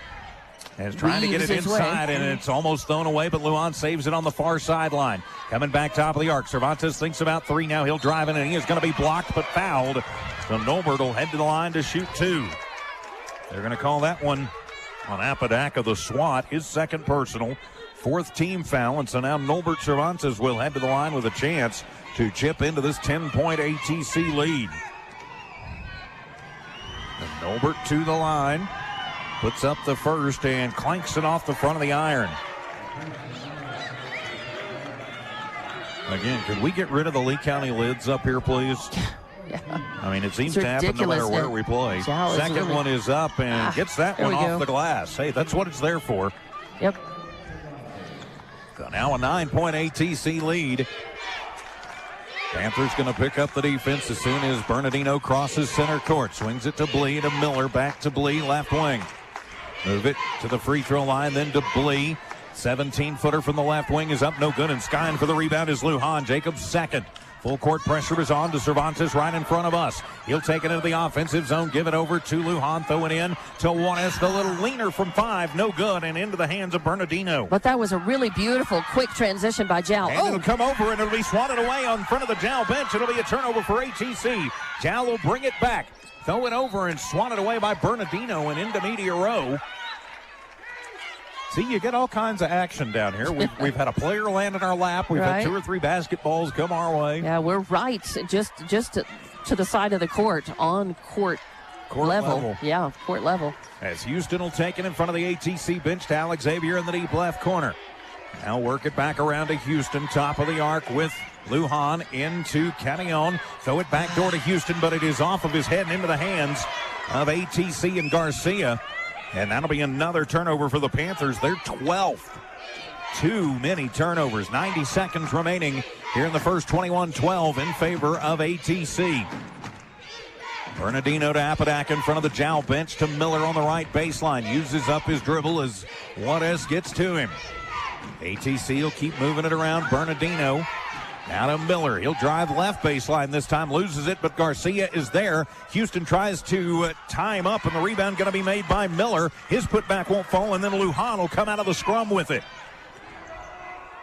And is trying to get it inside, and it's almost thrown away, but Lujan saves it on the far sideline. Coming back top of the arc. Cervantes thinks about three now. He'll drive in, and he is going to be blocked but fouled. So Noalmark will head to the line to shoot two. They're going to call that one on Apodaca, the SWAT, his second personal. Fourth team foul, and so now Noalmark Cervantes will head to the line with a chance to chip into this 10-point ATC lead. And Noalmark to the line, puts up the first and clanks it off the front of the iron. Again, could we get rid of the Lee County lids up here, please? Yeah. I mean, it seems to happen no matter where we play. Second one is up and gets that one off the glass. Hey, that's what it's there for. Yep. So now a 9-point ATC lead. Panthers going to pick up the defense as soon as Bernardino crosses center court. Swings it to Blee, to Miller, back to Blee, left wing. Move it to the free throw line, then to Blee. 17-footer from the left wing is up, no good, and skying for the rebound is Lujan. Jacobs second. Full court pressure is on to Cervantes right in front of us. He'll take it into the offensive zone, give it over to Lujan, throw it in to Juarez, the little leaner from 5, no good, and into the hands of Bernardino. But that was a really beautiful, quick transition by Jal. And it'll come over, and it'll be swatted away on front of the Jal bench. It'll be a turnover for ATC. Jal will bring it back, throw it over, and swatted away by Bernardino and into media row. See, you get all kinds of action down here. We've had a player land in our lap. We've had 2 or 3 basketballs come our way. Yeah, we're right, just to the side of the court, on court level. Yeah, court level. As Houston will take it in front of the ATC bench to Alex Xavier in the deep left corner. Now work it back around to Houston, top of the arc with Lujan into Catillon. Throw it back door to Houston, but it is off of his head and into the hands of ATC and Garcia. And that'll be another turnover for the Panthers. They're 12th. Too many turnovers. 90 seconds remaining here in the first. 21-12 in favor of ATC. Bernardino to Apodaca in front of the Jal bench to Miller on the right baseline. Uses up his dribble as Juarez gets to him. ATC will keep moving it around. Bernardino now to Miller. He'll drive left baseline this time, loses it, but Garcia is there. Houston tries to tie him up, and the rebound going to be made by Miller. His putback won't fall, and then Lujan will come out of the scrum with it.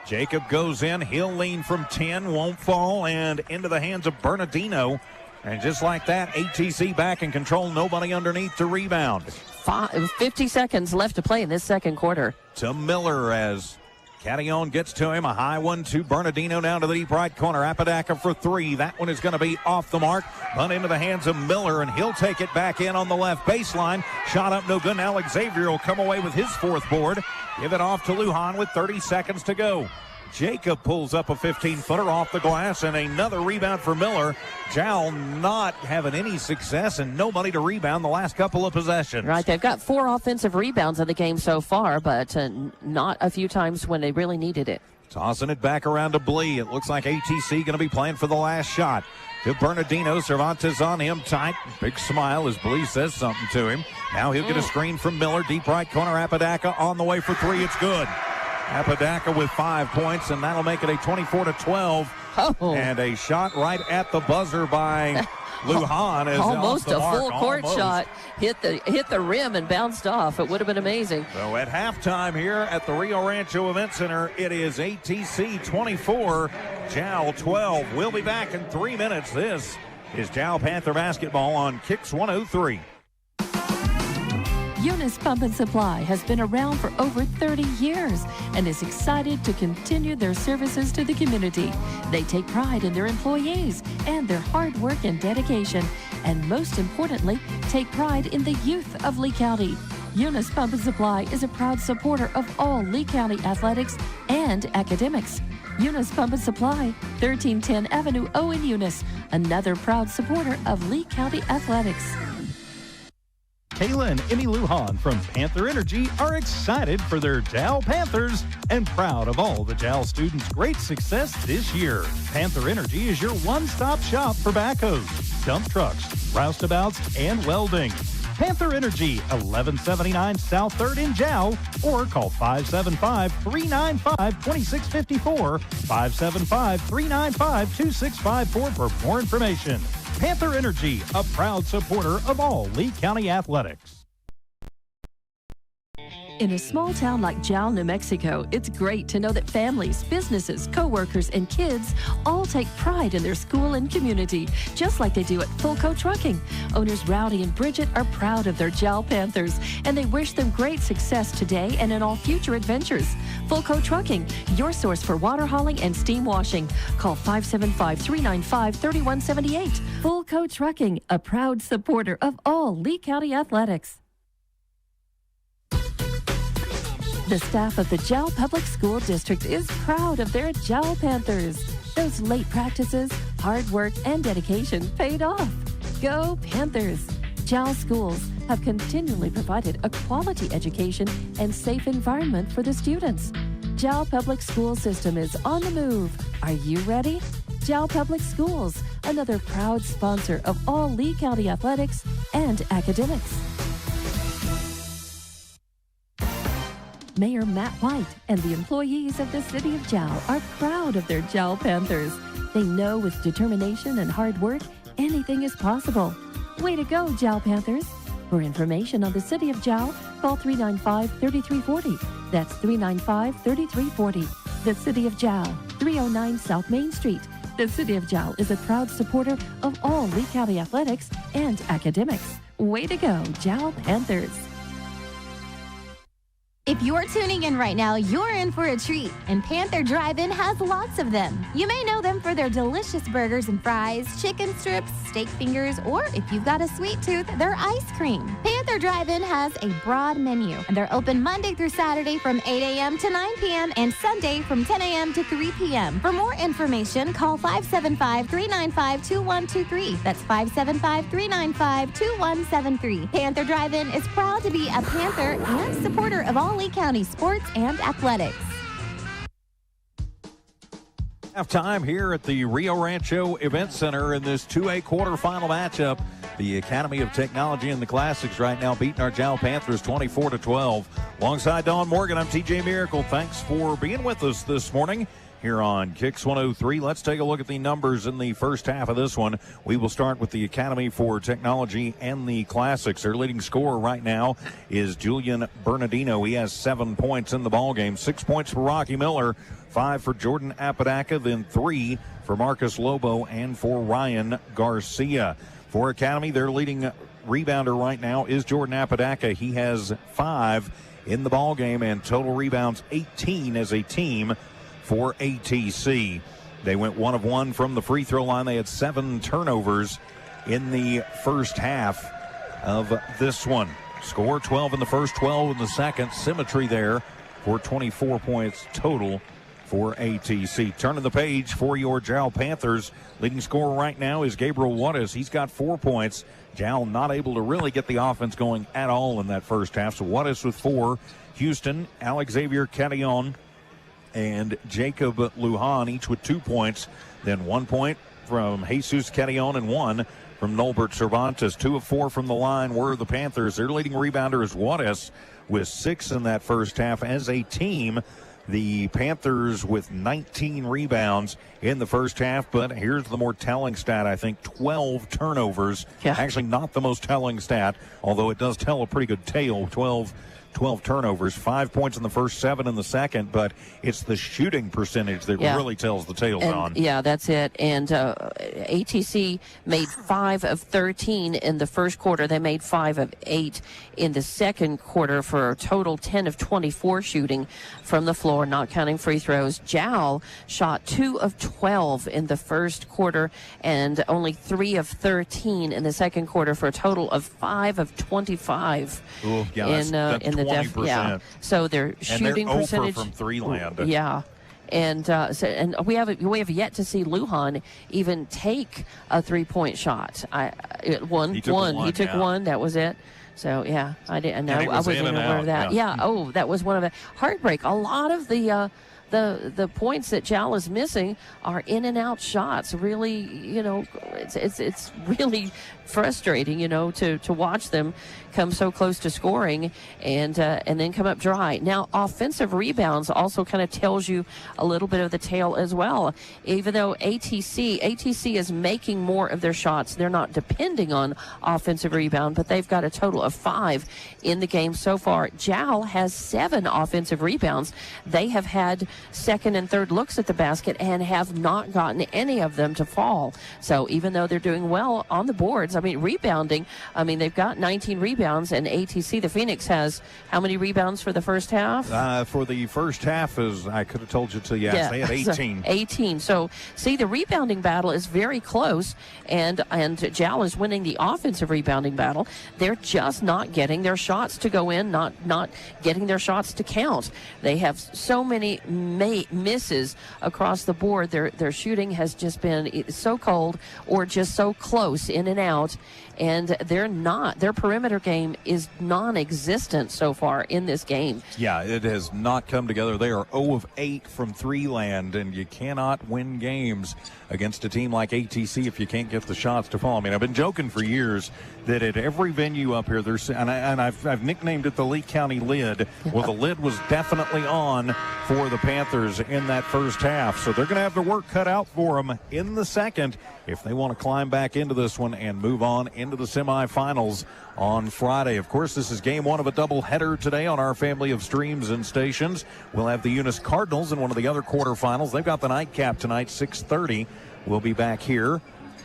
Jacob goes in. He'll lean from 10, won't fall, and into the hands of Bernardino. And just like that, ATC back in control. Nobody underneath to rebound. 50 seconds left to play in this second quarter. To Miller as Catillon gets to him. A high one to Bernardino down to the deep right corner. Apodaca for 3. That one is going to be off the mark. Run into the hands of Miller, and he'll take it back in on the left baseline. Shot up, no good. Alex Xavier will come away with his 4th board. Give it off to Lujan with 30 seconds to go. Jacob pulls up a 15-footer off the glass, and another rebound for Miller. Jal not having any success and nobody to rebound the last couple of possessions. Right, they've got 4 offensive rebounds in the game so far, but not a few times when they really needed it. Tossing it back around to Blee. It looks like ATC going to be playing for the last shot. To Bernardino, Cervantes on him tight. Big smile as Blee says something to him. Now he'll get a screen from Miller. Deep right corner, Apodaca on the way for 3. It's good. Apodaca with 5 points, and that'll make it a 24-12. Oh. And a shot right at the buzzer by Lujan. Is almost a mark. full court shot. Hit the rim and bounced off. It would have been amazing. So at halftime here at the Rio Rancho Event Center, it is ATC 24, Jal 12. We'll be back in 3 minutes. This is Jal Panther Basketball on Kicks 103. Eunice Pump and Supply has been around for over 30 years and is excited to continue their services to the community. They take pride in their employees and their hard work and dedication, and most importantly, take pride in the youth of Lee County. Eunice Pump and Supply is a proud supporter of all Lee County athletics and academics. Eunice Pump and Supply, 1310 Avenue O in Eunice, another proud supporter of Lee County athletics. Kayla and Emmy Lujan from Panther Energy are excited for their Jal Panthers and proud of all the Jal students' great success this year. Panther Energy is your one-stop shop for backhoes, dump trucks, roustabouts, and welding. Panther Energy, 1179 South 3rd in Jal, or call 575-395-2654, 575-395-2654 for more information. Panther Energy, a proud supporter of all Lee County athletics. In a small town like Jal, New Mexico, it's great to know that families, businesses, co-workers, and kids all take pride in their school and community, just like they do at Fulco Trucking. Owners Rowdy and Bridget are proud of their Jal Panthers, and they wish them great success today and in all future adventures. Fulco Trucking, your source for water hauling and steam washing. Call 575-395-3178. Fulco Trucking, a proud supporter of all Lee County athletics. The staff of the Jal Public School District is proud of their Jal Panthers. Those late practices, hard work, and dedication paid off. Go Panthers! Jal schools have continually provided a quality education and safe environment for the students. Jal Public School System is on the move. Are you ready? Jal Public Schools, another proud sponsor of all Lee County athletics and academics. Mayor Matt White and the employees of the City of Jal are proud of their Jal Panthers. They know with determination and hard work, anything is possible. Way to go, Jal Panthers. For information on the City of Jal, call 395-3340. That's 395-3340. The City of Jal, 309 South Main Street. The City of Jal is a proud supporter of all Lee County athletics and academics. Way to go, Jal Panthers. If you're tuning in right now, you're in for a treat, and Panther Drive-In has lots of them. You may know them for their delicious burgers and fries, chicken strips, steak fingers, or if you've got a sweet tooth, their ice cream. Panther Drive-In has a broad menu, and they're open Monday through Saturday from 8 a.m. to 9 p.m. and Sunday from 10 a.m. to 3 p.m. For more information, call 575-395-2123. That's 575-395-2173. Panther Drive-In is proud to be a Panther and supporter of all Lee County sports and athletics. Halftime here at the Rio Rancho Event Center in this 2A quarterfinal matchup. The Academy of Technology and the Classics right now beating our Jal Panthers 24-12. Alongside Dawn Morgan, I'm TJ Miracle. Thanks for being with us this morning here on Kicks 103. Let's take a look at the numbers in the first half of this one. We will start with the Academy for Technology and the Classics. Their leading scorer right now is Julian Bernardino. He has 7 points in the ballgame. 6 points for Rocky Miller, 5 for Jordan Apodaca, then 3 for Marcus Lobo and for Ryan Garcia. For Academy, their leading rebounder right now is Jordan Apodaca. He has 5 in the ballgame and total rebounds 18 as a team for ATC. They went 1 of 1 from the free throw line. They had 7 turnovers in the first half of this one. Score 12 in the first, 12 in the second. Symmetry there for 24 points total for ATC. Turning the page for your Jal Panthers. Leading scorer right now is Gabriel Wattis. He's got 4 points. Jal not able to really get the offense going at all in that first half. So Wattis with 4. Houston, Alex Xavier Catillon, and Jacob Lujan, each with 2 points. Then 1 point from Jesus Catillon and 1 from Nolbert Cervantes. 2 of 4 from the line were the Panthers. Their leading rebounder is Wattis with 6 in that first half. As a team, the Panthers with 19 rebounds in the first half, but here's the more telling stat, I think, 12 turnovers. Yeah. Actually not the most telling stat, although it does tell a pretty good tale. 12 turnovers, 5 points in the first, 7 in the second, but it's the shooting percentage that really tells the tale, Don. Yeah, that's it. And ATC made 5 of 13 in the first quarter. They made 5 of 8 in the second quarter for a total 10 of 24 shooting from the floor, not counting free throws. Jal shot 2 of 12 in the first quarter and only 3 of 13 in the second quarter for a total of 5 of 25 Ooh, yeah, in the 20%. So their shooting and they're percentage 0 from 3 land. Yeah. And we have yet to see Lujan even take a 3-point shot. He took one. He took one. That was it. So I didn't know. I wasn't even aware of that. Yeah. Oh, that was one of the heartbreak. A lot of the the points that Jal is missing are in and out shots. Really, it's really frustrating, to watch them come so close to scoring and then come up dry. Now, offensive rebounds also kind of tells you a little bit of the tale as well. Even though ATC is making more of their shots, they're not depending on offensive rebound, but they've got a total of 5 in the game so far. Jal has 7 offensive rebounds. They have had second and third looks at the basket and have not gotten any of them to fall. So even though they're doing well on the boards, rebounding, they've got 19 rebounds, and ATC, the Phoenix, has how many rebounds for the first half? For the first half, as I could have told you to, yes, they had 18. 18. So, see, the rebounding battle is very close, and Jal is winning the offensive rebounding battle. They're just not getting their shots to go in, not getting their shots to count. They have so many misses across the board. Their shooting has just been so cold or just so close in and out, and their perimeter game is non-existent so far in this game. Yeah, it has not come together. They are 0 of 8 from 3 land, and you cannot win games against a team like ATC if you can't get the shots to fall. I've been joking for years that at every venue up here, I've nicknamed it the Lee County lid. Well, the lid was definitely on for the Panthers in that first half, so they're going to have their work cut out for them in the second if they want to climb back into this one and move on into the semifinals on Friday. Of course, this is game 1 of a doubleheader today on our family of streams and stations. We'll have the Eunice Cardinals in one of the other quarterfinals. They've got the nightcap tonight, 6:30. We'll be back here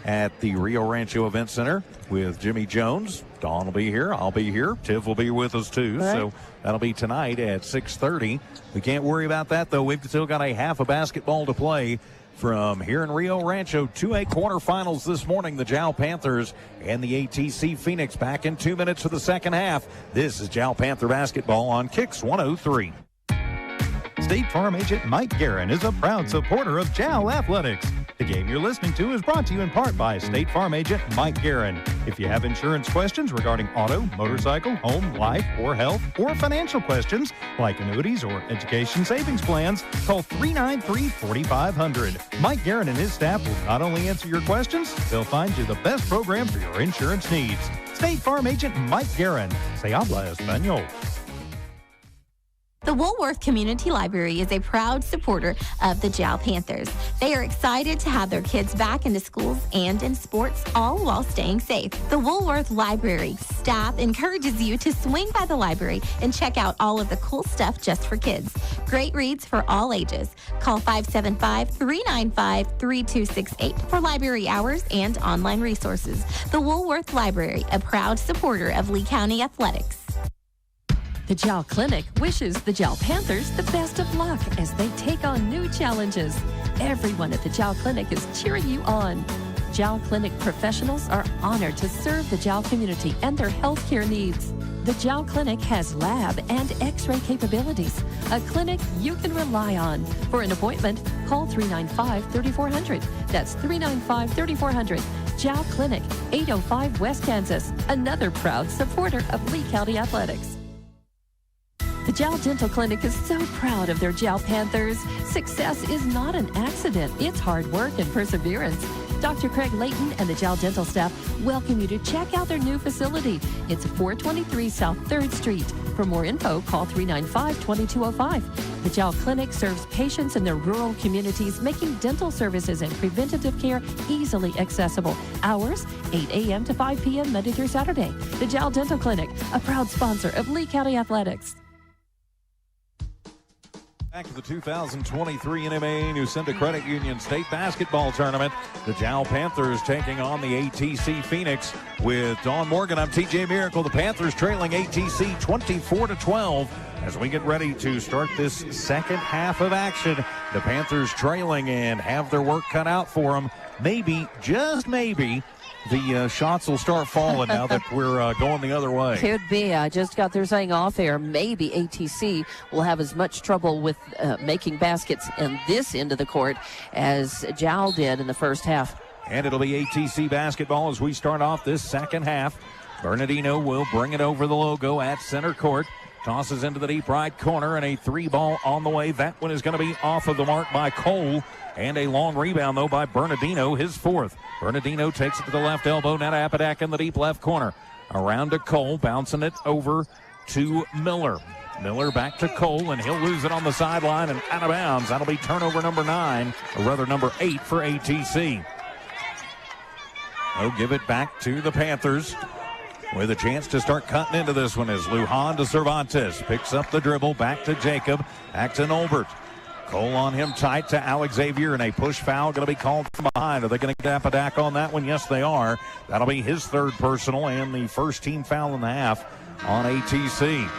at the Rio Rancho Event Center with Jimmy Jones. Dawn will be here. I'll be here. Tiv will be with us too. Right. So that'll be tonight at 6:30. We can't worry about that, though. We've still got a half of basketball to play from here in Rio Rancho. 2A quarterfinals this morning. The Jal Panthers and the ATC Phoenix back in 2 minutes for the second half. This is Jal Panther basketball on Kicks 103. State Farm agent Mike Guerin is a proud supporter of Jal Athletics. The game you're listening to is brought to you in part by State Farm agent Mike Guerin. If you have insurance questions regarding auto, motorcycle, home, life, or health, or financial questions like annuities or education savings plans, call 393-4500. Mike Guerin and his staff will not only answer your questions, they'll find you the best program for your insurance needs. State Farm agent Mike Guerin. Se habla español. The Woolworth Community Library is a proud supporter of the Jal Panthers. They are excited to have their kids back into schools and in sports, all while staying safe. The Woolworth Library staff encourages you to swing by the library and check out all of the cool stuff just for kids. Great reads for all ages. Call 575-395-3268 for library hours and online resources. The Woolworth Library, a proud supporter of Lee County Athletics. The Jal Clinic wishes the Jal Panthers the best of luck as they take on new challenges. Everyone at the Jal Clinic is cheering you on. Jal Clinic professionals are honored to serve the Jal community and their healthcare needs. The Jal Clinic has lab and x-ray capabilities, a clinic you can rely on. For an appointment, call 395-3400. That's 395-3400. Jal Clinic, 805 West Kansas, another proud supporter of Lee County Athletics. The Jal Dental Clinic is so proud of their Jal Panthers. Success is not an accident. It's hard work and perseverance. Dr. Craig Layton and the Jal Dental staff welcome you to check out their new facility. It's 423 South 3rd Street. For more info, call 395-2205. The Jal Clinic serves patients in their rural communities, making dental services and preventative care easily accessible. Hours, 8 a.m. to 5 p.m. Monday through Saturday. The Jal Dental Clinic, a proud sponsor of Lee County Athletics. Back to the 2023 NMAA Nucinda Credit Union State Basketball Tournament. The Jal Panthers taking on the ATC Phoenix with Dawn Morgan. I'm TJ Miracle. The Panthers trailing ATC 24-12 as we get ready to start this second half of action. The Panthers trailing and have their work cut out for them. Maybe, just maybe, the shots will start falling now that we're going the other way. Could be. I just got there saying off air, maybe ATC will have as much trouble with making baskets in this end of the court as Jal did in the first half. And it'll be ATC basketball as we start off this second half. Bernardino will bring it over the logo at center court. Tosses into the deep right corner, and a 3-ball on the way. That one is going to be off of the mark by Cole. And a long rebound, though, by Bernardino, his fourth. Bernardino takes it to the left elbow. Now to Apodaca in the deep left corner. Around to Cole, bouncing it over to Miller. Miller back to Cole, and he'll lose it on the sideline and out of bounds. That'll be turnover number 9, or rather number 8 for ATC. They'll give it back to the Panthers with a chance to start cutting into this one as Lujan to Cervantes. Picks up the dribble, back to Jacob, back to Nolbert. Cole on him tight to Alex Xavier, and a push foul going to be called from behind. Are they going to get Apodaca on that one? Yes, they are. That'll be his third personal and the first team foul in the half on ATC.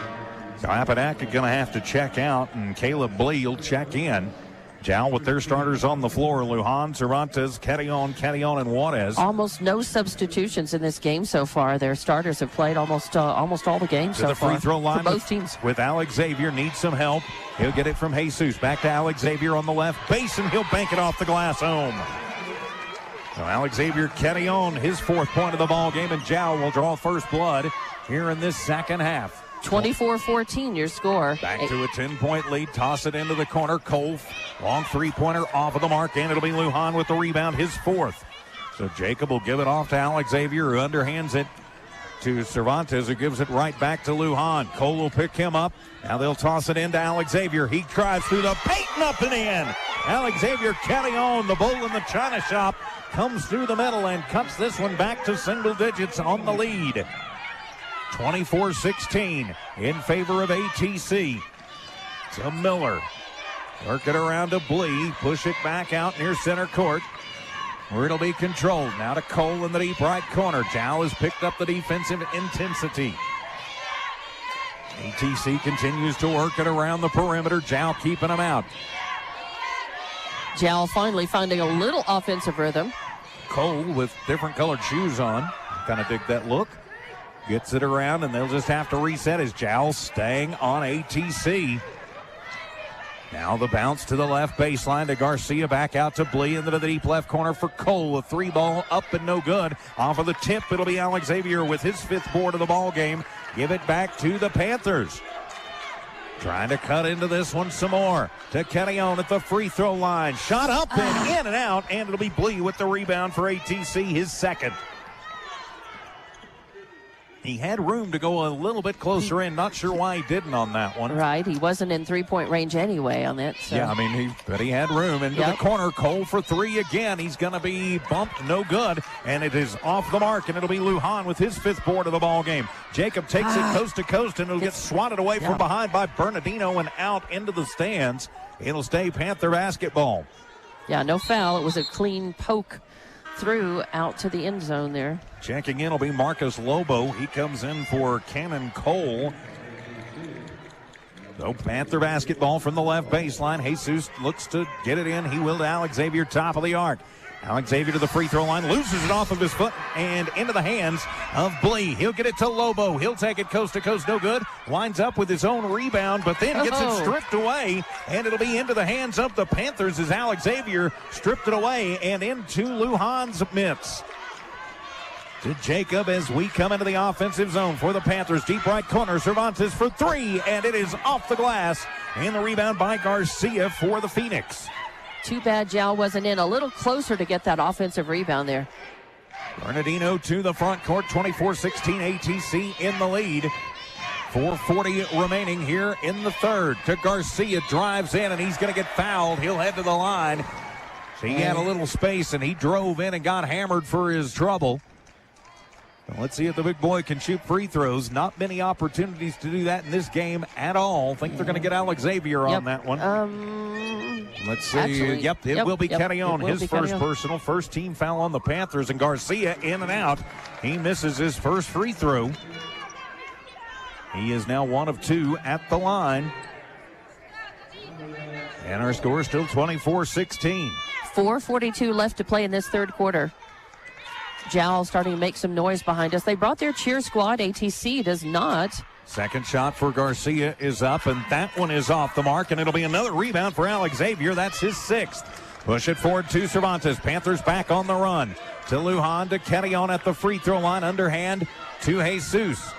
So Apodaca going to have to check out, and Caleb Blee will check in. Jal with their starters on the floor. Lujan, Cervantes, Carrion, and Juarez. Almost no substitutions in this game so far. Their starters have played almost all the games so far. To the free throw line for both teams. With Alex Xavier, needs some help. He'll get it from Jesus. Back to Alex Xavier on the left base, and he'll bank it off the glass home. So Alex Xavier, Carrion, his fourth point of the ball game, and Jal will draw first blood here in this second half. 24-14 your score. Back to a 10-point lead. Toss it into the corner. Cole, long three-pointer off of the mark, and it'll be Lujan with the rebound, his fourth. So Jacob will give it off to Alex Xavier, who underhands it to Cervantes, who gives it right back to Lujan. Cole will pick him up. Now they'll toss it into Alex Xavier. He drives through the paint and up and in. Alex Xavier, Carrion, the bull in the china shop, comes through the middle and cuts this one back to single digits on the lead. 24-16 in favor of ATC. To Miller. Work it around to Blee. Push it back out near center court, where it'll be controlled. Now to Cole in the deep right corner. Jal has picked up the defensive intensity. ATC continues to work it around the perimeter. Jal keeping them out. Jal finally finding a little offensive rhythm. Cole with different colored shoes on. Kind of dig that look. Gets it around, and they'll just have to reset as Jal staying on ATC. Now the bounce to the left baseline to Garcia, back out to Blee into the deep left corner for Cole. A 3-ball up and no good. Off of the tip, it'll be Alex Xavier with his fifth board of the ball game. Give it back to the Panthers. Trying to cut into this one some more. To Carrion at the free throw line. Shot up and in and out, and it'll be Blee with the rebound for ATC, his second. He had room to go a little bit closer in. Not sure why he didn't on that one. Right. He wasn't in three-point range anyway on that. So. Yeah, I mean, but he had room. Into the corner. Cole for three again. He's going to be bumped. No good. And it is off the mark, and it'll be Lujan with his fifth board of the ball game. Jacob takes it coast to coast, and it'll get swatted away from behind by Bernardino and out into the stands. It'll stay Panther basketball. Yeah, no foul. It was a clean poke through out to the end zone there. Checking in will be Marcus Lobo. He comes in for Cannon Cole. So Panther basketball from the left baseline. Jesus looks to get it in. He will to Alex Xavier, top of the arc. Alex Xavier to the free throw line, loses it off of his foot and into the hands of Blee. He'll get it to Lobo. He'll take it coast to coast, no good. Winds up with his own rebound, but then gets it stripped away, and it'll be into the hands of the Panthers as Alex Xavier stripped it away and into Lujan's mitts. To Jacob as we come into the offensive zone for the Panthers. Deep right corner, Cervantes for three, and it is off the glass. And the rebound by Garcia for the Phoenix. Too bad Jal wasn't in a little closer to get that offensive rebound there. Bernardino to the front court, 24-16 ATC in the lead. 4:40 remaining here in the third. To Garcia, drives in, and he's going to get fouled. He'll head to the line. So he had a little space, and he drove in and got hammered for his trouble. So let's see if the big boy can shoot free throws. Not many opportunities to do that in this game at all. Think they're going to get Alex Xavier on that one. Let's see. Actually, it will be Carrion, his first Carrion. personal. First team foul on the Panthers, and Garcia in and out. He misses his first free throw. He is now 1 of 2 at the line. And our score is still 24-16. 4:42 left to play in this third quarter. Jal starting to make some noise behind us. They brought their cheer squad. ATC does not. Second shot for Garcia is up, and that one is off the mark, and it'll be another rebound for Alex Xavier. That's his sixth. Push it forward to Cervantes. Panthers back on the run. To Lujan, to Carrion at the free throw line. Underhand to Jesus.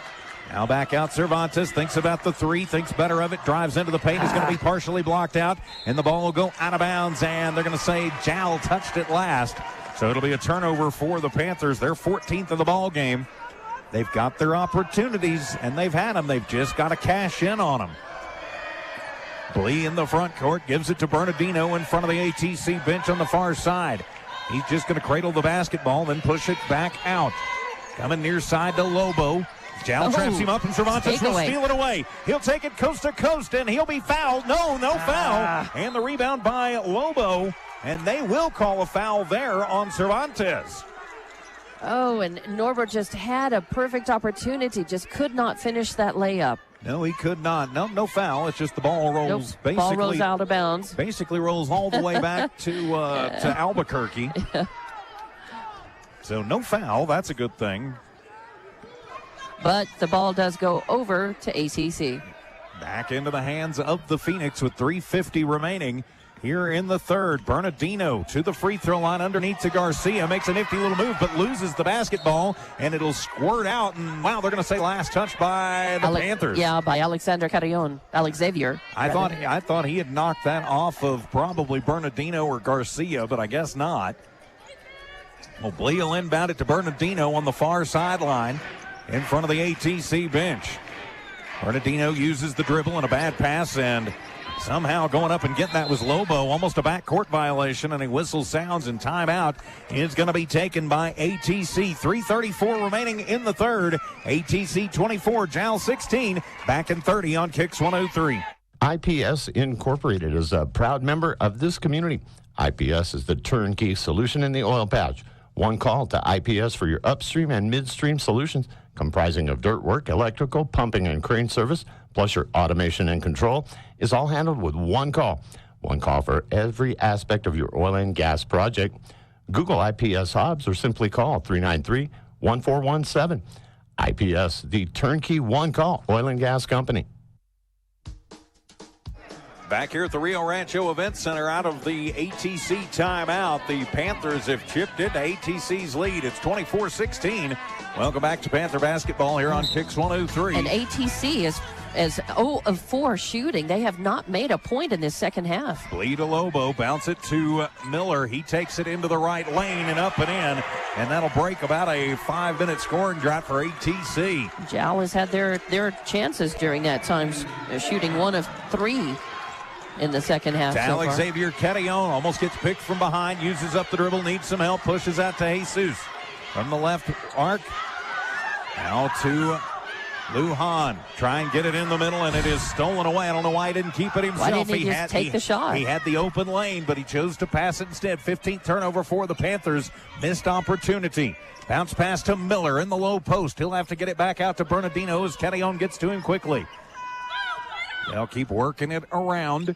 Now back out Cervantes, thinks about the three, thinks better of it, drives into the paint, is going to be partially blocked out, and the ball will go out of bounds, and they're going to say Jal touched it last. So it'll be a turnover for the Panthers. They're 14th of the ball game. They've got their opportunities, and they've had them. They've just got to cash in on them. Blee in the front court, gives it to Bernardino in front of the ATC bench on the far side. He's just going to cradle the basketball, then push it back out. Coming near side to Lobo. Jal traps him up, and Cervantes will steal it away. He'll take it coast to coast, and he'll be fouled. No foul. And the rebound by Lobo, and they will call a foul there on Cervantes. Oh, and Norbert just had a perfect opportunity, just could not finish that layup. No, he could not. No foul. It's just the ball rolls. Nope. Ball rolls out of bounds. Basically rolls all the way back to Albuquerque. Yeah. So no foul. That's a good thing. But the ball does go over to ATC. Back into the hands of the Phoenix with 3:50 remaining here in the third. Bernardino to the free throw line underneath to Garcia. Makes a nifty little move, but loses the basketball, and it'll squirt out. And, wow, they're going to say last touch by the Panthers. Yeah, by Alexander Carrion. Xavier. I thought he had knocked that off of probably Bernardino or Garcia, but I guess not. Well, Blee will inbound it to Bernardino on the far sideline in front of the ATC bench. Bernardino uses the dribble and a bad pass, and somehow going up and getting that was Lobo. Almost a backcourt violation, and a whistle sounds, and timeout is going to be taken by ATC. 3:34 remaining in the third. ATC 24, Jal 16. Back in 30 on Kicks 103. IPS Incorporated is a proud member of this community. IPS is the turnkey solution in the oil patch. One call to IPS for your upstream and midstream solutions, comprising of dirt work, electrical, pumping, and crane service, plus your automation and control, is all handled with one call. One call for every aspect of your oil and gas project. Google IPS Hobbs or simply call 393-1417. IPS, the turnkey one-call oil and gas company. Back here at the Rio Rancho Event Center out of the ATC timeout. The Panthers have chipped into ATC's lead. It's 24-16. Welcome back to Panther basketball here on Kicks 103. And ATC is 0 of 4 shooting. They have not made a point in this second half. Blee to Lobo, bounce it to Miller. He takes it into the right lane and up and in, and that'll break about a 5-minute scoring drought for ATC. Jal has had their chances during that time, shooting 1 of 3 in the second half. So Xavier Carrion almost gets picked from behind, uses up the dribble, needs some help, pushes out to Jesus from the left arc. Now to Lujan. Try and get it in the middle, and it is stolen away. I don't know why he didn't keep it himself. Why didn't he just take the shot? He had the open lane, but he chose to pass it instead. 15th turnover for the Panthers. Missed opportunity. Bounce pass to Miller in the low post. He'll have to get it back out to Bernardino as Carrion gets to him quickly. They'll keep working it around.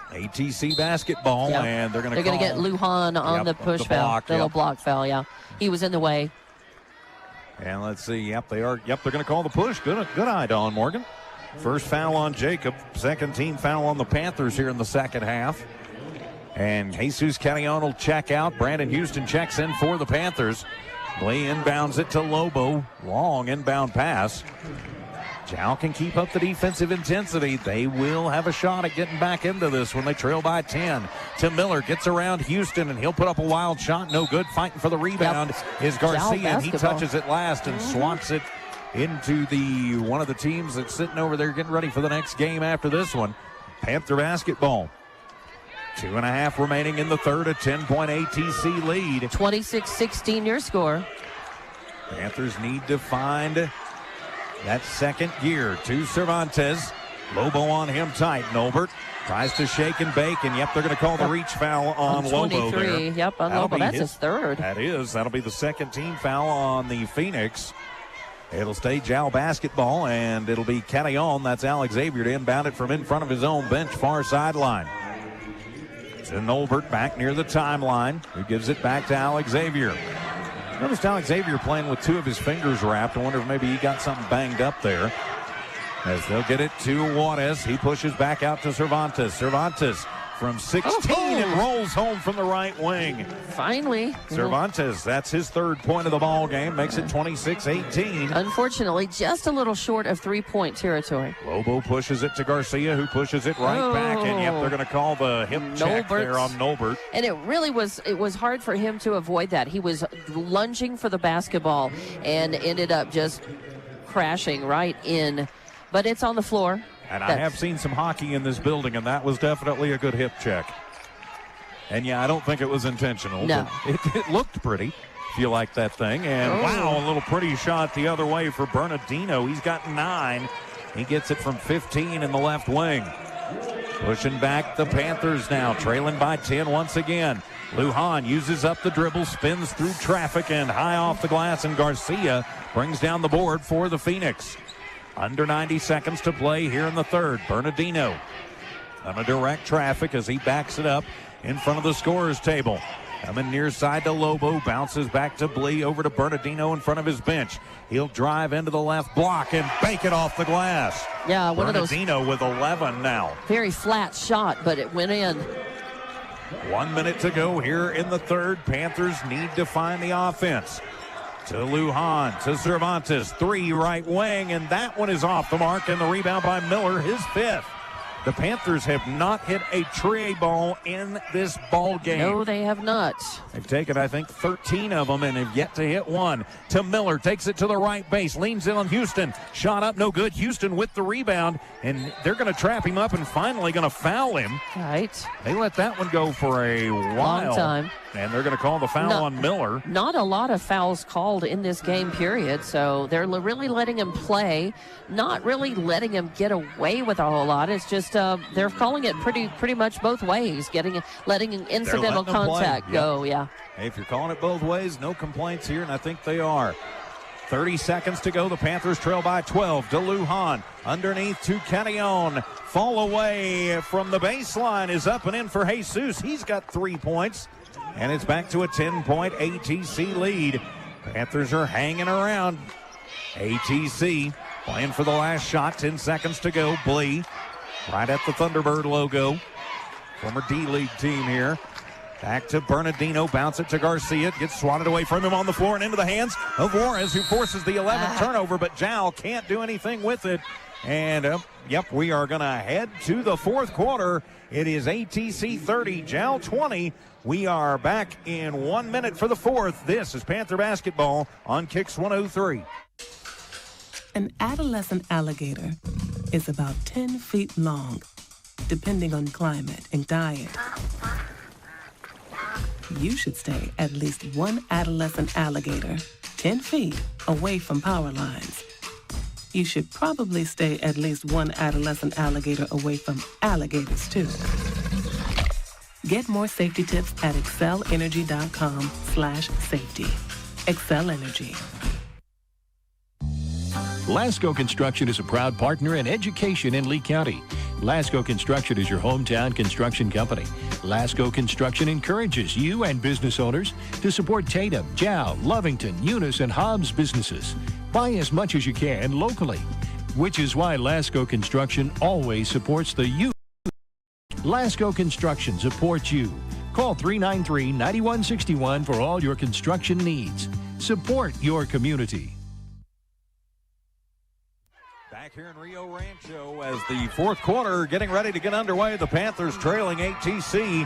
ATC basketball, and they're going to get Lujan on the push foul. Little block foul, yeah. He was in the way. And let's see. They're going to call the push. Good eye, Don Morgan. First foul on Jacob. Second team foul on the Panthers here in the second half. And Jesus Carrion will check out. Brandon Houston checks in for the Panthers. Blee inbounds it to Lobo. Long inbound pass. Jal can keep up the defensive intensity. They will have a shot at getting back into this when they trail by 10. To Miller, gets around Houston, and he'll put up a wild shot. No good. Fighting for the rebound is Garcia, and he touches it last and swats it into one of the teams that's sitting over there getting ready for the next game after this one. Panther basketball. 2.5 remaining in the third, a 10-point ATC lead. 26-16 your score. Panthers need to find that second gear to Cervantes. Lobo on him tight. Nolbert tries to shake and bake, and they're going to call the reach foul on Lobo there. Yep, on Lobo. That's his third. That is. That'll be the second team foul on the Phoenix. It'll stay Jal basketball, and it'll be Carrion. That's Alex Xavier to inbound it from in front of his own bench, far sideline. To Nolbert back near the timeline, who gives it back to Alex Xavier. Noticed Alex Xavier playing with 2 of his fingers wrapped. I wonder if maybe he got something banged up there. As they'll get it to Juarez. He pushes back out to Cervantes. Cervantes from 16 and rolls home from the right wing. Finally. Cervantes, that's his third point of the ball game, makes it 26-18. Unfortunately, just a little short of 3-point territory. Lobo pushes it to Garcia, who pushes it right back, and yep, they're going to call the hip check there on Noalmark. And it was hard for him to avoid that. He was lunging for the basketball and ended up just crashing right in. But it's on the floor. And I have seen some hockey in this building, and that was definitely a good hip check. And, yeah, I don't think it was intentional. No. It looked pretty, if you like that thing. And, wow, a little pretty shot the other way for Bernardino. He's got 9. He gets it from 15 in the left wing. Pushing back the Panthers now, trailing by 10 once again. Lujan uses up the dribble, spins through traffic, and high off the glass, and Garcia brings down the board for the Phoenix. Under 90 seconds to play here in the third. Bernardino on a direct traffic as he backs it up in front of the scorer's table. Coming near side to Lobo, bounces back to Blee, over to Bernardino in front of his bench. He'll drive into the left block and bank it off the glass. Yeah, one of those. Bernardino with 11 now. Very flat shot, but it went in. 1 minute to go here in the third. Panthers need to find the offense. To Lujan, to Cervantes, 3 right wing, and that one is off the mark, and the rebound by Miller, his 5th. The Panthers have not hit a tray ball in this ball game. No, they have not. They've taken, I think, 13 of them and have yet to hit one. To Miller, takes it to the right base, leans in on Houston. Shot up, no good. Houston with the rebound, and they're going to trap him up and finally going to foul him. Right. They let that one go for a while. Long time. And they're going to call the foul on Miller. Not a lot of fouls called in this game, period. So they're really letting him play, not really letting him get away with a whole lot. It's just they're calling it pretty much both ways, letting incidental contact go. Yeah. Hey, if you're calling it both ways, no complaints here, and I think they are. 30 seconds to go. The Panthers trail by 12. To Lujan. Underneath to Carrion. Fall away from the baseline is up and in for Jesus. He's got 3 points. And it's back to a 10-point ATC lead. Panthers are hanging around. ATC playing for the last shot. 10 seconds to go. Blee right at the Thunderbird logo. Former D-League team here. Back to Bernardino. Bounce it to Garcia. Gets swatted away from him on the floor and into the hands of Juarez, who forces the 11th turnover. But Jal can't do anything with it. And, yep, we are going to head to the fourth quarter. It is ATC 30, Jal 20. We are back in 1 minute for the fourth. This is Panther Basketball on Kicks 103. An adolescent alligator is about 10 feet long, depending on climate and diet. You should stay at least one adolescent alligator 10 feet away from power lines. You should probably stay at least one adolescent alligator away from alligators, too. Get more safety tips at excelenergy.com/safety. Excel Energy. Lasco Construction is a proud partner in education in Lee County. Lasco Construction is your hometown construction company. Lasco Construction encourages you and business owners to support Tatum, Jal, Lovington, Eunice, and Hobbs businesses. Buy as much as you can locally, which is why Lasco Construction always supports the youth. Lasco Construction supports you. Call 393-9161 for all your construction needs. Support your community. Back here in Rio Rancho as the fourth quarter getting ready to get underway. The Panthers trailing ATC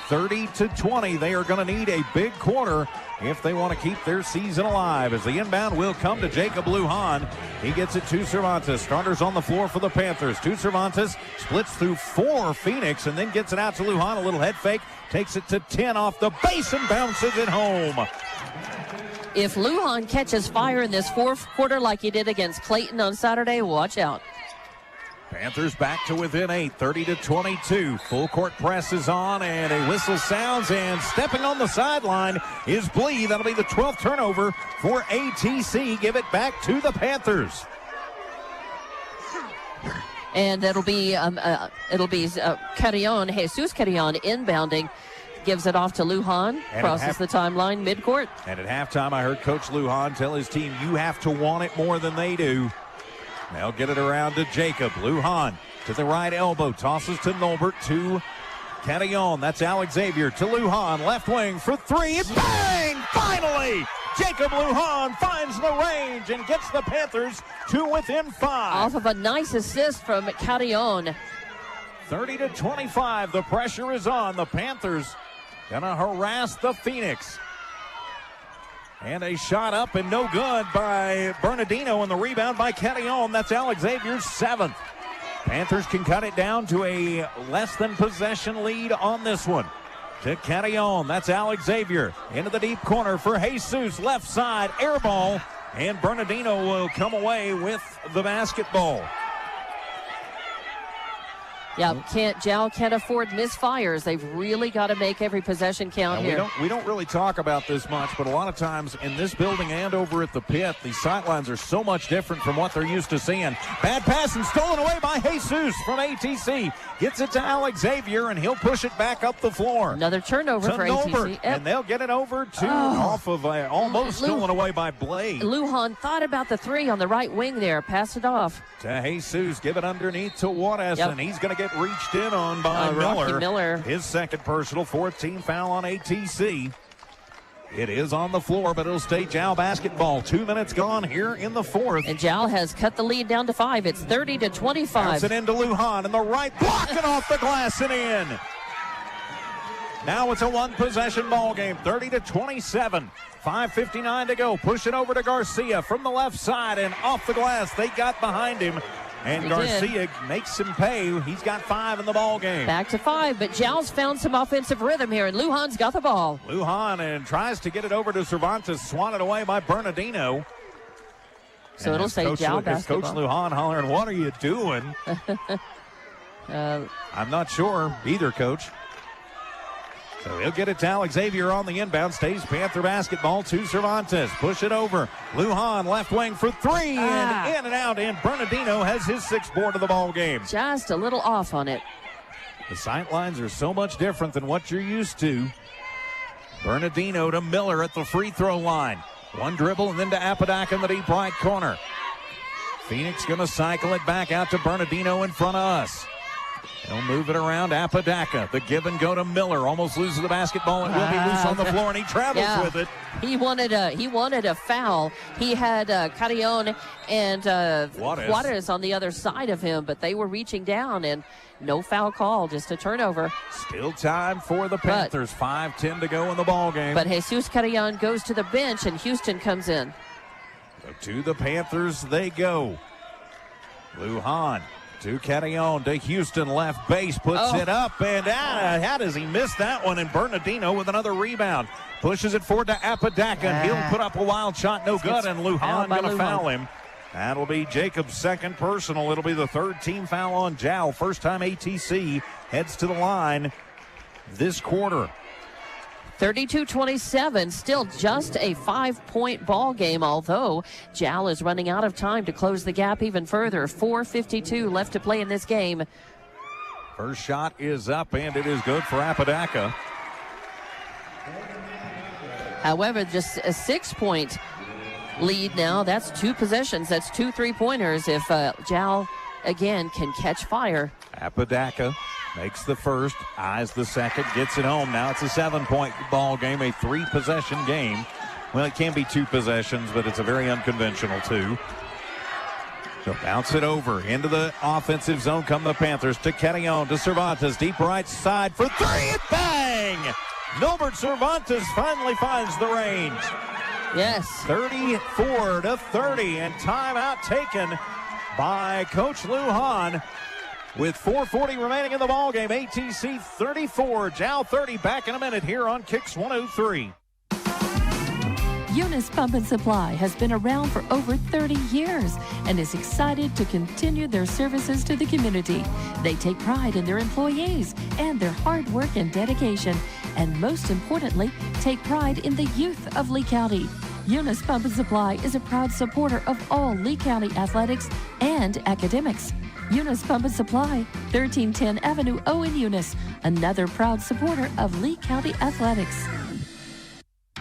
30-20. They are going to need a big quarter if they want to keep their season alive. As the inbound will come to Jacob Lujan. He gets it to Cervantes. Starters on the floor for the Panthers. To Cervantes, splits through 4 Phoenix, and then gets it out to Lujan. A little head fake, takes it to 10 off the base and bounces it home. If Lujan catches fire in this fourth quarter like he did against Clayton on Saturday, watch out. Panthers back to within 8, 30-22. Full court press is on, and a whistle sounds, and stepping on the sideline is Blee. That'll be the 12th turnover for ATC. Give it back to the Panthers. And it'll be Carrion, Jesus Carrion inbounding. Gives it off to Lujan, crosses the timeline midcourt. And at halftime, I heard Coach Lujan tell his team, you have to want it more than they do. They'll get it around to Jacob. Lujan to the right elbow, tosses to Noalmark, to Carillon, that's Alex Xavier to Lujan, left wing for three. Bang! Finally! Jacob Lujan finds the range and gets the Panthers to within 5. Off of a nice assist from Carillon. 30-25, the pressure is on. The Panthers gonna harass the Phoenix. And a shot up and no good by Bernardino, and the rebound by Carillon. That's Alex Xavier's 7th. Panthers can cut it down to a less than possession lead on this one. To Carillon, that's Alex Xavier. Into the deep corner for Jesus, left side, air ball, and Bernardino will come away with the basketball. Yeah, Jal can't afford misfires. They've really got to make every possession count here. We don't really talk about this much, but a lot of times in this building and over at the pit, the sightlines are so much different from what they're used to seeing. Bad pass and stolen away by Jesus from ATC. Gets it to Alex Xavier, and he'll push it back up the floor. Another turnover for Noalmark, ATC. and they'll get it over to off of almost stolen away by Blade. Lujan thought about the 3 on the right wing there. Pass it off. To Jesus, give it underneath to Juarez, and he's going to get reached in on by Miller. His second personal, 4th team foul on ATC. It is on the floor, but it'll stay Jal basketball. 2 minutes gone here in the 4th. And Jal has cut the lead down to 5. It's 30-25. Bounce it into Lujan, and the right blocking off the glass and in. Now it's a one-possession ball game, 30-27. 5:59 to go. Push it over to Garcia from the left side and off the glass. They got behind him, and Garcia makes him pay. He's got 5 in the ball game. Back to 5, but Jal's found some offensive rhythm here, and Lujan's got the ball. Lujan and tries to get it over to Cervantes, swatted away by Bernardino. So it'll say Jal basketball. Coach Lujan hollering, "What are you doing?" I'm not sure either, Coach. So he'll get it to Alex Xavier on the inbound. Stays Panther basketball to Cervantes. Push it over. Lujan left wing for 3 and in and out. And Bernardino has his 6th board of the ball game. Just a little off on it. The sight lines are so much different than what you're used to. Bernardino to Miller at the free throw line. One dribble and then to Apodaca in the deep right corner. Phoenix going to cycle it back out to Bernardino in front of us. He'll move it around. Apodaca, the give and go to Miller. Almost loses the basketball and will be loose on the floor, and he travels with it. He wanted a foul. He had Carillon and Juarez on the other side of him, but they were reaching down, and no foul call, just a turnover. Still time for the Panthers. 5:10 to go in the ball game. But Jesus Carillon goes to the bench, and Houston comes in. So to the Panthers they go. Lujan to Carillon to Houston, left base, puts it up, and how does he miss that one? And Bernardino with another rebound. Pushes it forward to Apodaca, and he'll put up a wild shot, no good, and Lujan going to foul him. That'll be Jacob's 2nd personal. It'll be the 3rd team foul on Jal. First time ATC heads to the line this quarter. 32-27, still just a 5-point ball game, although Jal is running out of time to close the gap even further. 4:52 left to play in this game. First shot is up, and it is good for Apodaca. However, just a 6-point lead now. That's 2 possessions. That's 2 3-pointers if Jal, again, can catch fire. Apodaca makes the first, eyes the second, gets it home. Now it's a 7-point ball game, a 3-possession game. Well, it can be 2 possessions, but it's a very unconventional 2. So bounce it over into the offensive zone. Come the Panthers to Carillon to Cervantes, deep right side for 3. Bang! Norbert Cervantes finally finds the range. Yes. 34-30, and timeout taken by Coach Lujan. With 4:40 remaining in the ballgame, ATC 34, Jal 30. Back in a minute here on Kicks 103. Eunice Pump and Supply has been around for over 30 years and is excited to continue their services to the community. They take pride in their employees and their hard work and dedication, and most importantly, take pride in the youth of Lee County. Eunice Pump and Supply is a proud supporter of all Lee County athletics and academics. Eunice Pump and Supply, 1310 Avenue O in Eunice, another proud supporter of Lee County athletics.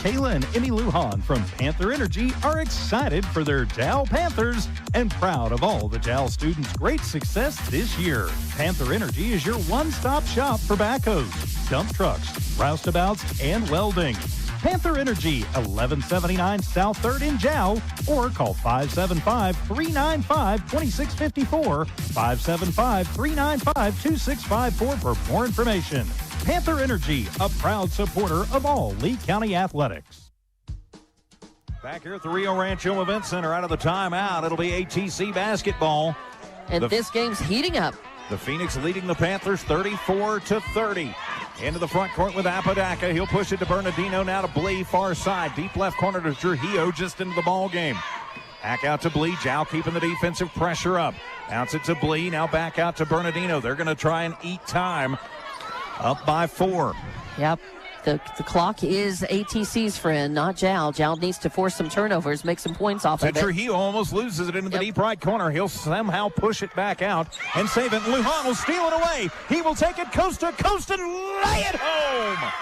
Kayla and Emmy Lujan from Panther Energy are excited for their Jal Panthers and proud of all the Jal students' great success this year. Panther Energy is your one-stop shop for backhoes, dump trucks, roustabouts, and welding. Panther Energy, 1179 South 3rd in Jal, or call 575-395-2654, 575-395-2654 for more information. Panther Energy, a proud supporter of all Lee County athletics. Back here at the Rio Rancho Event Center, out of the timeout, it'll be ATC Basketball. And this game's heating up. The Phoenix leading the Panthers 34-30. Into the front court with Apodaca. He'll push it to Bernardino, now to Blee, far side. Deep left corner to Trujillo, just into the ball game. Back out to Blee. Jal keeping the defensive pressure up. Bounce it to Blee, now back out to Bernardino. They're going to try and eat time. Up by 4. Yep. The clock is ATC's friend, not Jal. Jal needs to force some turnovers, make some points off of it. Trujillo almost loses it into the deep right corner. He'll somehow push it back out and save it. Lujan will steal it away. He will take it coast to coast and lay it home.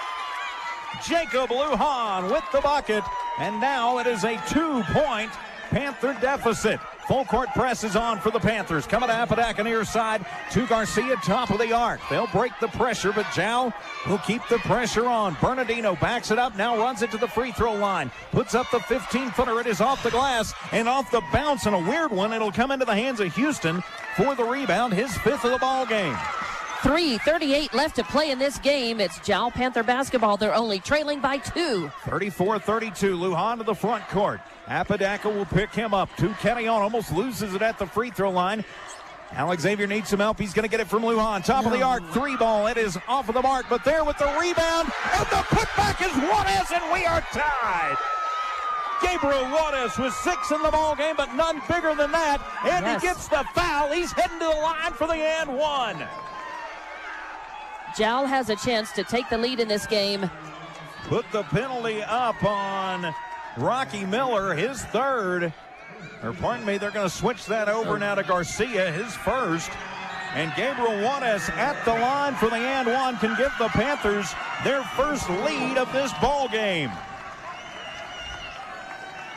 Jacob Lujan with the bucket, and now it is a 2-point Panther deficit. Full court press is on for the Panthers. Coming to Apodaca near side to Garcia, top of the arc. They'll break the pressure, but Jal will keep the pressure on. Bernardino backs it up, now runs it to the free throw line. Puts up the 15-footer. It is off the glass and off the bounce, and a weird one. It'll come into the hands of Houston for the rebound, his 5th of the ball game. 3:38 left to play in this game. It's Jal Panther basketball. They're only trailing by 2. 34-32. Lujan to the front court. Apodaca will pick him up. To Kenyon, almost loses it at the free throw line. Alex Xavier needs some help. He's going to get it from Lujan. Top of the arc, 3 ball. It is off of the mark, but there with the rebound, and the putback is Juarez, and we are tied. Gabriel Juarez with 6 in the ball game, but none bigger than that. And he gets the foul. He's heading to the line for the and one. Jal has a chance to take the lead in this game. Put the penalty up on Rocky Miller, his 3rd. Or pardon me, they're going to switch that over now to Garcia, his 1st. And Gabriel Juarez at the line for the and one can give the Panthers their 1st lead of this ball game.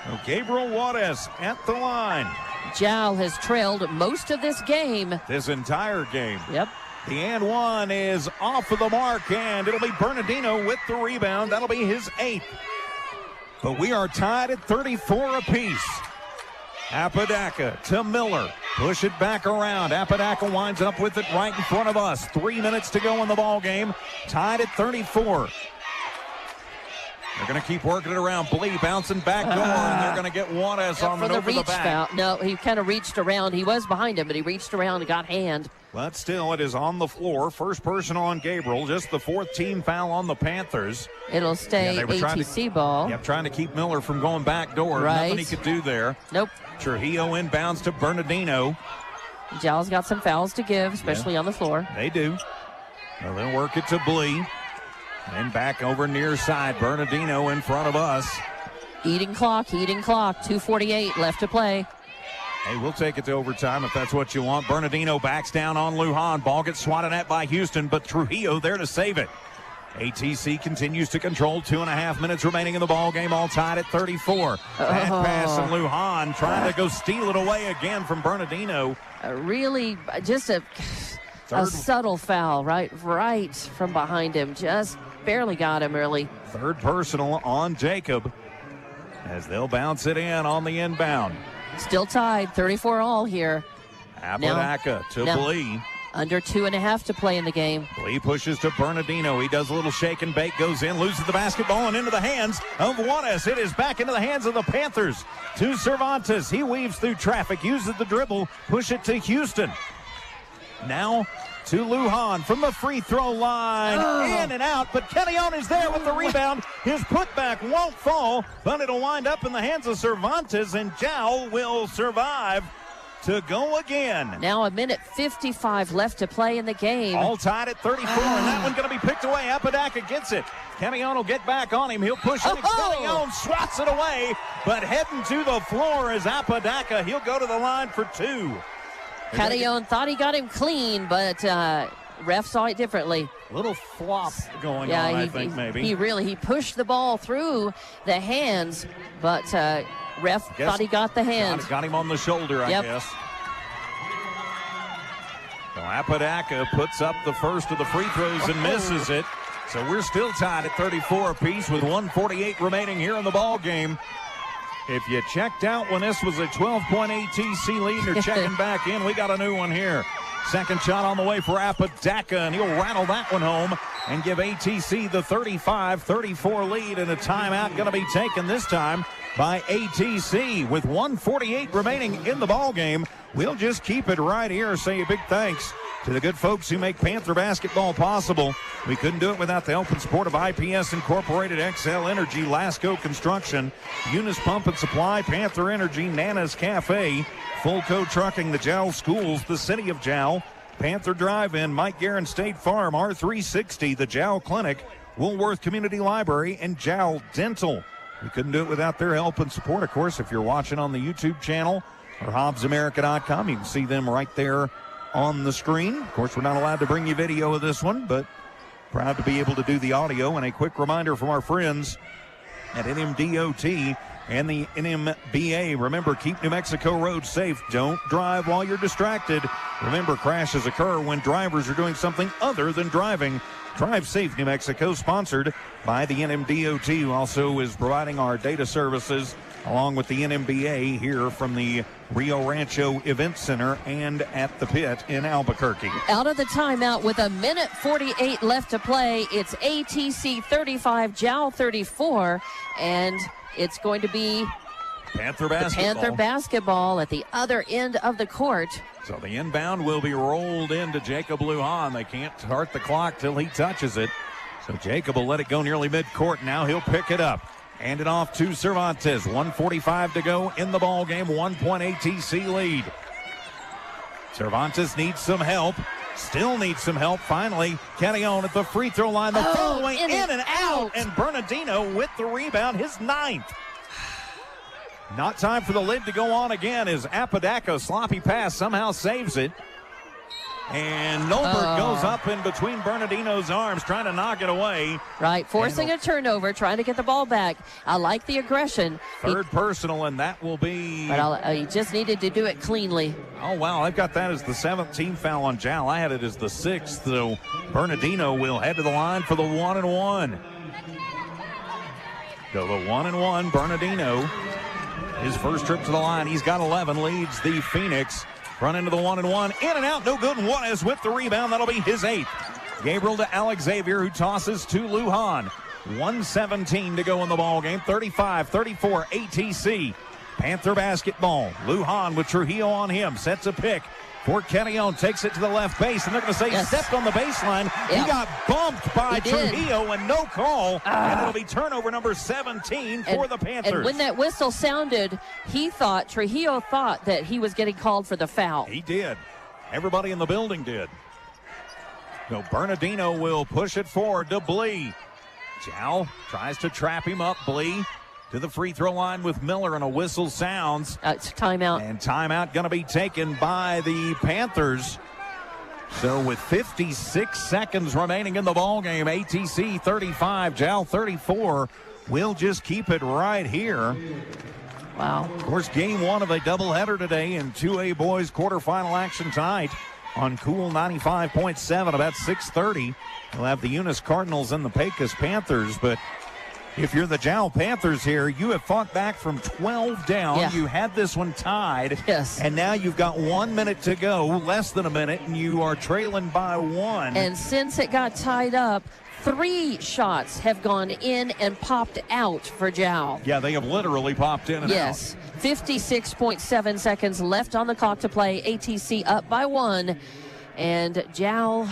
So Gabriel Juarez at the line. Jal has trailed most of this game. This entire game. Yep. The and one is off of the mark, and it'll be Bernardino with the rebound. That'll be his 8th. But we are tied at 34 apiece. Apodaca to Miller. Push it back around. Apodaca winds up with it right in front of us. 3 minutes to go in the ball game. Tied at 34. They're going to keep working it around. Blee bouncing back door, and they're going to get Juarez on the over the back. Foul. No, he kind of reached around. He was behind him, but he reached around and got hand. But still, it is on the floor. First personal on Gabriel. Just the 4th team foul on the Panthers. It'll stay ATC ball. Yep, trying to keep Miller from going back door. Right. Nothing he could do there. Nope. Trujillo inbounds to Bernardino. Jal's got some fouls to give, especially on the floor. They do. Well, they'll work it to Blee. And back over near side. Bernardino in front of us. Eating clock. 2:48 left to play. Hey, we'll take it to overtime if that's what you want. Bernardino backs down on Lujan. Ball gets swatted at by Houston, but Trujillo there to save it. ATC continues to control. 2.5 minutes remaining in the ball game, all tied at 34. Bad pass, and Lujan trying to go steal it away again from Bernardino. Really, just a subtle foul right from behind him. Just barely got him early. 3rd personal on Jacob as they'll bounce it in on the inbound. Still tied, 34 all here. Apodaca to Blee. Under 2.5 to play in the game. Blee pushes to Bernardino. He does a little shake and bake, goes in, loses the basketball, and into the hands of Juarez. It is back into the hands of the Panthers. To Cervantes. He weaves through traffic, uses the dribble, push it to Houston. Now to Lujan from the free throw line. In and out, but Kenyon is there with the rebound. His putback won't fall, but it'll wind up in the hands of Cervantes, and Jal will survive to go again. Now 1:55 left to play in the game. All tied at 34, and that one going to be picked away. Apodaca gets it. Kenyon will get back on him. He'll push it. Kenyon swats it away, but heading to the floor is Apodaca. He'll go to the line for 2. Kenyon thought he got him clean, but ref saw it differently. A little flop going on, I think, maybe. He pushed the ball through the hands, but ref thought he got the hand. Got him on the shoulder, I guess. So Apodaca puts up the first of the free throws and misses it. So we're still tied at 34 apiece with 1:48 remaining here in the ball game. If you checked out when this was a 12-point ATC lead, you're checking back in. We got a new one here. Second shot on the way for Apodaca, and he'll rattle that one home and give ATC the 35-34 lead, and a timeout going to be taken this time by ATC. With 1:48 remaining in the ball game, we'll just keep it right here. Say a big thanks to the good folks who make Panther basketball possible. We couldn't do it without the help and support of IPS Incorporated, XL Energy, Lasco Construction, Eunice Pump and Supply, Panther Energy, Nana's Cafe, Fulco Trucking, the Jal Schools, the City of Jal, Panther Drive-In, Mike Guerin State Farm, R360, the Jal Clinic, Woolworth Community Library, and Jal Dental. We couldn't do it without their help and support. Of course, if you're watching on the YouTube channel or HobbsAmerica.com, you can see them right there on the screen. Of course, we're not allowed to bring you video of this one, but proud to be able to do the audio. And a quick reminder from our friends at NMDOT and the NMAA. Remember, keep New Mexico roads safe. Don't drive while you're distracted. Remember, crashes occur when drivers are doing something other than driving. Drive Safe New Mexico, sponsored by the NMDOT, who also is providing our data services along with the NMBA here from the Rio Rancho Event Center and at the pit in Albuquerque. Out of the timeout with 1:48 left to play. It's ATC 35, Jal 34, and it's going to be Panther basketball. Panther basketball at the other end of the court. So the inbound will be rolled into Jacob Lujan. They can't start the clock till he touches it. So Jacob will let it go nearly midcourt. Now he'll pick it up. Hand it off to Cervantes. 1:45 to go in the ball game. 1-point ATC lead. Cervantes needs some help. Still needs some help. Finally, Kenyon at the free throw line. The following in and out. And Bernardino with the rebound, his 9th. Not time for the lid to go on again as Apodaca, sloppy pass, somehow saves it. And Noalmark goes up in between Bernardino's arms, trying to knock it away. Right, forcing a turnover, trying to get the ball back. I like the aggression. Third personal, and that will be... But he just needed to do it cleanly. Oh, wow, I've got that as the 7th team foul on Jal. I had it as the 6th, so Bernardino will head to the line for the 1-and-1. So the 1-and-1, Bernardino. His first trip to the line, he's got 11, leads the Phoenix. Run into the 1-and-1, in and out, no good. Juarez with the rebound, that'll be his 8th. Gabriel to Alex Xavier, who tosses to Lujan. 1:17 to go in the ball game. 35-34 ATC. Panther basketball. Lujan with Trujillo on him, sets a pick. For Kenyon, takes it to the left base, and they're going to say stepped on the baseline. He got bumped by Trujillo, and no call. And it'll be turnover number 17 for the Panthers. And when that whistle sounded, Trujillo thought that he was getting called for the foul. He did. Everybody in the building did. So Bernardino will push it forward to Blee. Jal tries to trap him up. Blee to the free throw line with Miller, and a whistle sounds. It's timeout. And timeout going to be taken by the Panthers. So with 56 seconds remaining in the ball game, ATC 35, Jal 34. We'll just keep it right here. Wow. Of course, game 1 of a doubleheader today in 2A boys quarterfinal action tonight on Cool 95.7 about 6:30. We'll have the Eunice Cardinals and the Pecos Panthers, but if you're the Jal Panthers here, you have fought back from 12 down. Yeah. You had this one tied. Yes. And now you've got 1 minute to go, less than a minute, and you are trailing by 1. And since it got tied up, 3 shots have gone in and popped out for Jal. Yeah, they have literally popped in and out. 56.7 seconds left on the clock to play. ATC up by 1. And Jal...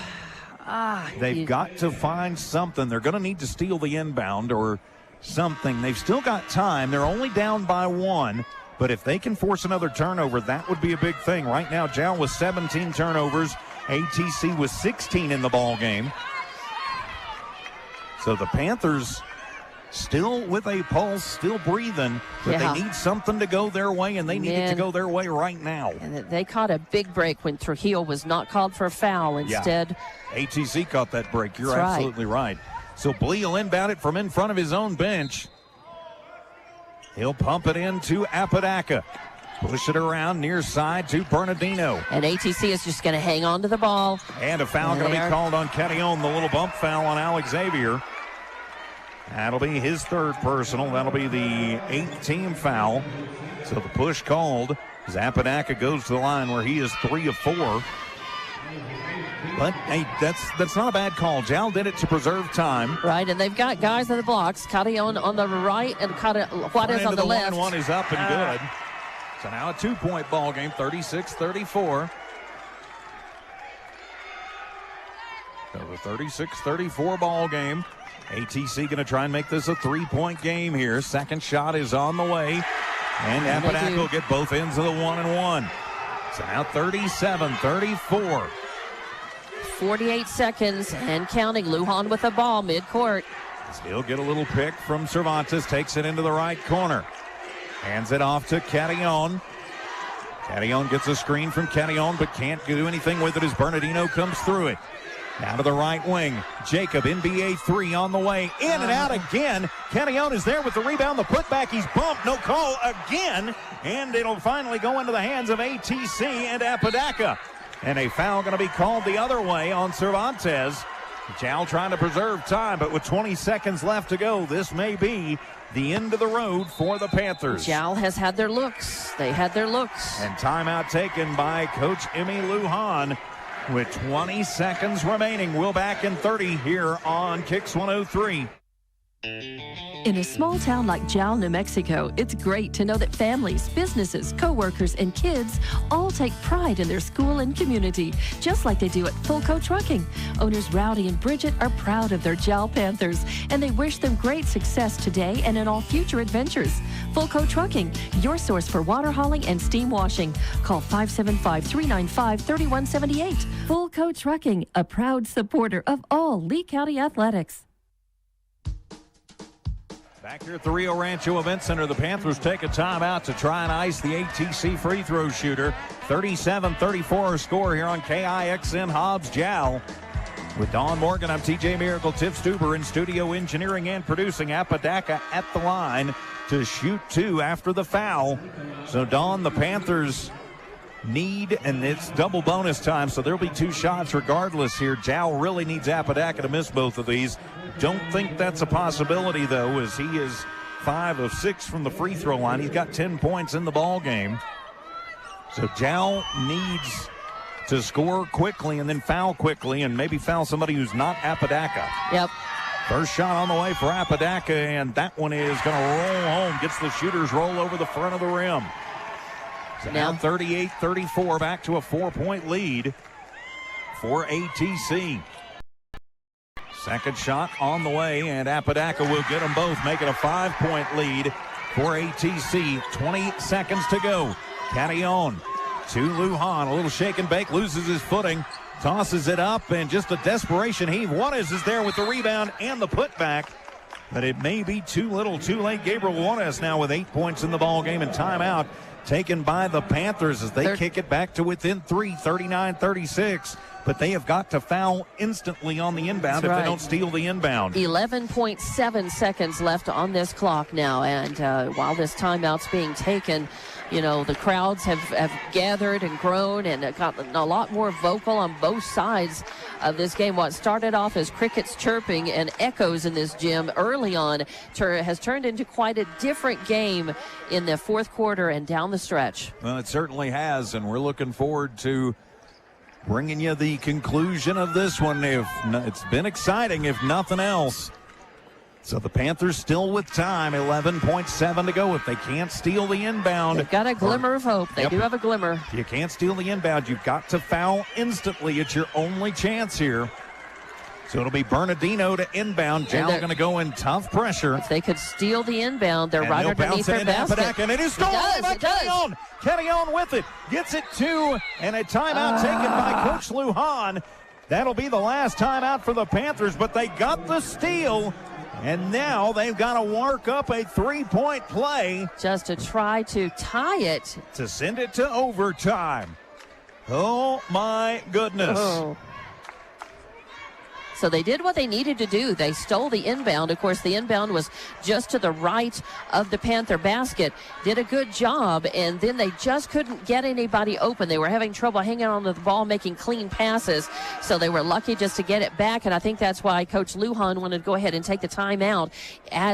They've got to find something. They're going to need to steal the inbound or something. They've still got time. They're only down by 1. But if they can force another turnover, that would be a big thing. Right now, Jal with 17 turnovers. ATC with 16 in the ball game. So the Panthers still with a pulse, still breathing, but Yeah. they need something to go their way, and they need it to go their way right now. And they caught a big break when Trujillo was not called for a foul. Instead, ATC caught that break. You're That's right. absolutely right. So Blee will inbound it from in front of his own bench. He'll pump it into Apodaca. Push it around near side to Bernardino. and ATC is just going to hang on to the ball. And a foul going to be called on Carrion, the little bump foul on Alex Xavier. That'll be his third personal. That'll be the 8th team foul. So the push called as Apodaca goes to the line where he is 3 of 4. But, hey, that's not a bad call. Jal did it to preserve time. Right, and they've got guys on the blocks. Carrion on the right and Juarez on the left. One is up and good. So now a 2-point ball game, 36-34. So the 36-34 ball game. ATC going to try and make this a 3-point game here. Second shot is on the way. And Apodaca will get both ends of the 1-and-1. So now 37-34. 48 seconds and counting. Lujan with the ball midcourt. Still get a little pick from Cervantes. Takes it into the right corner. Hands it off to Carrion. Carrion gets a screen from Carrion, but can't do anything with it as Bernardino comes through it. Down to the right wing. Jacob, NBA 3 on the way. In and out again. Carrion is there with the rebound. The putback, he's bumped. No call again. And it'll finally go into the hands of ATC and Apodaca. And a foul going to be called the other way on Cervantes. Jal trying to preserve time, but with 20 seconds left to go, this may be the end of the road for the Panthers. Jal has had their looks. They had their looks. And timeout taken by Coach Emmy Lujan with 20 seconds remaining. We'll back in 30 here on Kicks 103. In a small town like Jal, New Mexico, it's great to know that families, businesses, co-workers, and kids all take pride in their school and community, just like they do at Fulco Trucking. Owners Rowdy and Bridget are proud of their Jal Panthers, and they wish them great success today and in all future adventures. Fulco Trucking, your source for water hauling and steam washing. Call 575-395-3178. Fulco Trucking, a proud supporter of all Lee County athletics. Back here at the Rio Rancho Event Center, the Panthers take a timeout to try and ice the ATC free throw shooter. 37-34 score here on KIXN Hobbs Jal. With Don Morgan, I'm TJ Miracle, Tiff Stuber in studio engineering and producing. Apodaca at the line to shoot 2 after the foul. So Don, the Panthers need, and it's double bonus time, so there'll be 2 shots regardless here. Jal really needs Apodaca to miss both of these. Don't think that's a possibility, though, as he is 5 of 6 from the free throw line. He's got 10 points in the ball game. So Jal needs to score quickly and then foul quickly and maybe foul somebody who's not Apodaca. Yep. First shot on the way for Apodaca, and that one is going to roll home. Gets the shooter's roll over the front of the rim. So now 38-34, back to a 4-point lead for ATC. Second shot on the way, and Apodaca will get them both, make it a 5-point lead for ATC. 20 seconds to go. Carrion to Lujan, a little shake and bake, loses his footing, tosses it up, and just a desperation heave. Juarez is there with the rebound and the putback, but it may be too little, too late. Gabriel Juarez now with 8 points in the ball game, and timeout taken by the Panthers as they kick it back to within 3, 39-36. But they have got to foul instantly on the inbound if they don't steal the inbound. 11.7 seconds left on this clock now, and while this timeout's being taken, you know, the crowds have gathered and grown and gotten a lot more vocal on both sides of this game. What started off as crickets chirping and echoes in this gym early on has turned into quite a different game in the fourth quarter and down the stretch. Well, it certainly has, and we're looking forward to bringing you the conclusion of this one. It's been exciting, if nothing else. So the Panthers still with time, 11.7 to go. If they can't steal the inbound. They've got a glimmer of hope. They do have a glimmer. If you can't steal the inbound, you've got to foul instantly. It's your only chance here. So it'll be Bernardino to inbound. Jal going to go in tough pressure. If they could steal the inbound, they're right underneath their basket. Apodaca, and it is stolen by Carrion. Carrion with it. Gets it 2, and a timeout taken by Coach Lujan. That'll be the last timeout for the Panthers, but they got the steal. And now they've got to work up a three-point play Just to try to tie it. to send it to overtime. Oh, my goodness. Oh. So they did what they needed to do. They stole the inbound. Of course, the inbound was just to the right of the Panther basket. Did a good job, and then they just couldn't get anybody open. They were having trouble hanging on to the ball, making clean passes. So they were lucky just to get it back, and I think that's why Coach Lujan wanted to go ahead and take the timeout.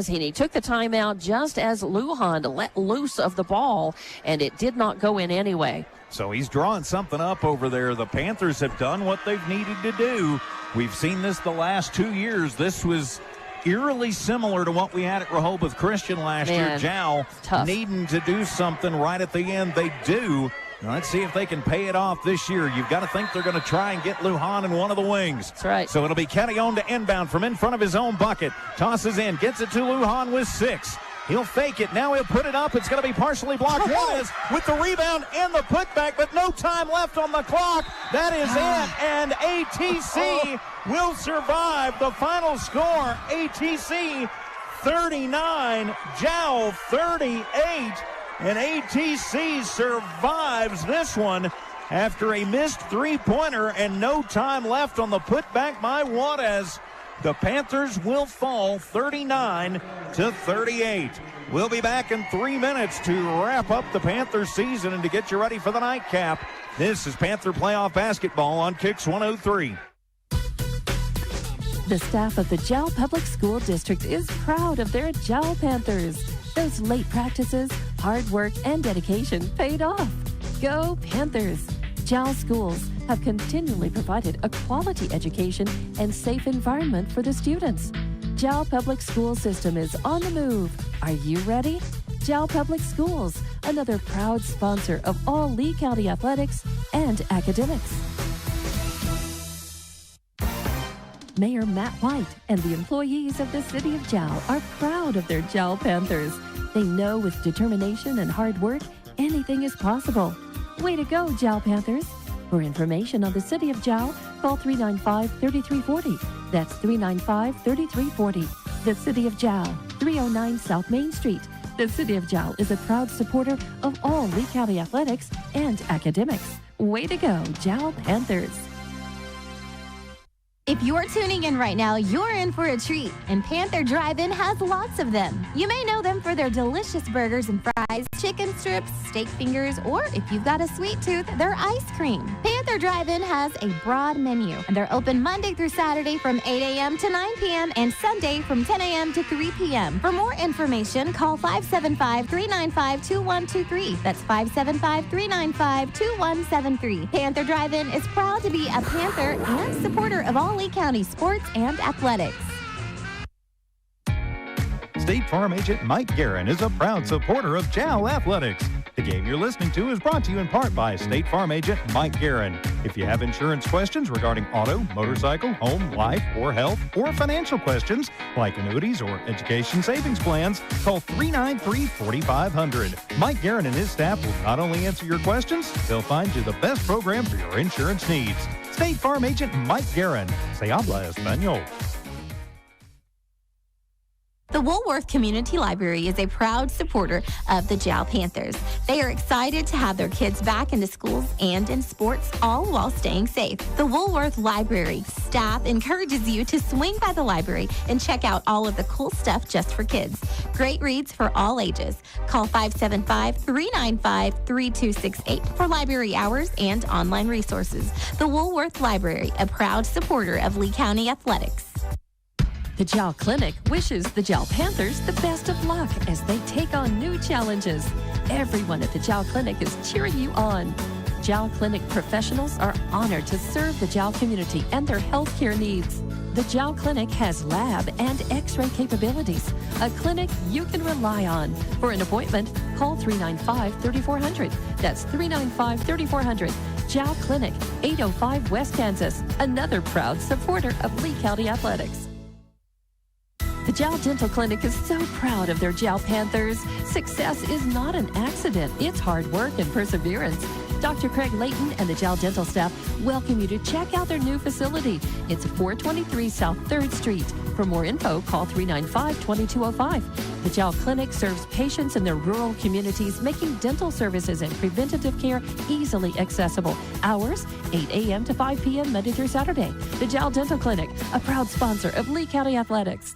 He took the timeout just as Lujan let loose of the ball, and it did not go in anyway. So he's drawing something up over there. The Panthers have done what they've needed to do. We've seen this the last 2 years. This was eerily similar to what we had at Rehoboth Christian last year. Jal needing to do something right at the end. They do. Now, let's see if they can pay it off this year. You've got to think they're going to try and get Lujan in one of the wings. That's right. So it'll be Kenny on to inbound from in front of his own bucket. Tosses in, gets it to Lujan with 6. He'll fake it. Now he'll put it up. It's going to be partially blocked. Juarez with the rebound and the putback, but no time left on the clock. That is it, and ATC will survive. The final score, ATC 39, Jal 38, and ATC survives this one after a missed three-pointer and no time left on the putback by Juarez. The Panthers will fall 39-38. We'll be back in 3 minutes to wrap up the Panthers season and to get you ready for the nightcap. This is Panther Playoff Basketball on Kicks 103. The staff of the Jal Public School District is proud of their Jal Panthers. Those late practices, hard work, and dedication paid off. Go Panthers! Jal schools have continually provided a quality education and safe environment for the students. Jal Public School System is on the move. Are you ready? Jal Public Schools, another proud sponsor of all Lee County athletics and academics. Mayor Matt White and the employees of the City of Jal are proud of their Jal Panthers. They know with determination and hard work, anything is possible. Way to go, Jal Panthers. For information on the City of Jal, call 395-3340. That's 395-3340. The City of Jal, 309 South Main Street. The City of Jal is a proud supporter of all Lee County athletics and academics. Way to go, Jal Panthers. If you're tuning in right now, you're in for a treat, and Panther Drive-In has lots of them. You may know them for their delicious burgers and fries, chicken strips, steak fingers, or if you've got a sweet tooth, their ice cream. Panther Drive-In has a broad menu, and they're open Monday through Saturday from 8 a.m. to 9 p.m. and Sunday from 10 a.m. to 3 p.m. For more information, call 575-395-2123. That's 575-395-2173. Panther Drive-In is proud to be a Panther and supporter of all Lee County sports and athletics. State Farm agent Mike Guerin is a proud supporter of Jal Athletics. The game you're listening to is brought to you in part by State Farm agent Mike Guerin. If you have insurance questions regarding auto, motorcycle, home, life, or health, or financial questions like annuities or education savings plans, call 393-4500. Mike Guerin and his staff will not only answer your questions, they'll find you the best program for your insurance needs. State Farm agent Mike Guerin. Se habla español. The Woolworth Community Library is a proud supporter of the Jal Panthers. They are excited to have their kids back into schools and in sports, all while staying safe. The Woolworth Library staff encourages you to swing by the library and check out all of the cool stuff just for kids. Great reads for all ages. Call 575-395-3268 for library hours and online resources. The Woolworth Library, a proud supporter of Lee County athletics. The Jal Clinic wishes the Jal Panthers the best of luck as they take on new challenges. Everyone at the Jal Clinic is cheering you on. Jal Clinic professionals are honored to serve the Jal community and their healthcare needs. The Jal Clinic has lab and x-ray capabilities, a clinic you can rely on. For an appointment, call 395-3400. That's 395-3400. Jal Clinic, 805 West Kansas, another proud supporter of Lee County athletics. The Jal Dental Clinic is so proud of their Jal Panthers. Success is not an accident. It's hard work and perseverance. Dr. Craig Layton and the Jal Dental staff welcome you to check out their new facility. It's 423 South 3rd Street. For more info, call 395-2205. The Jal Clinic serves patients in their rural communities, making dental services and preventative care easily accessible. Hours, 8 a.m. to 5 p.m. Monday through Saturday. The Jal Dental Clinic, a proud sponsor of Lee County Athletics.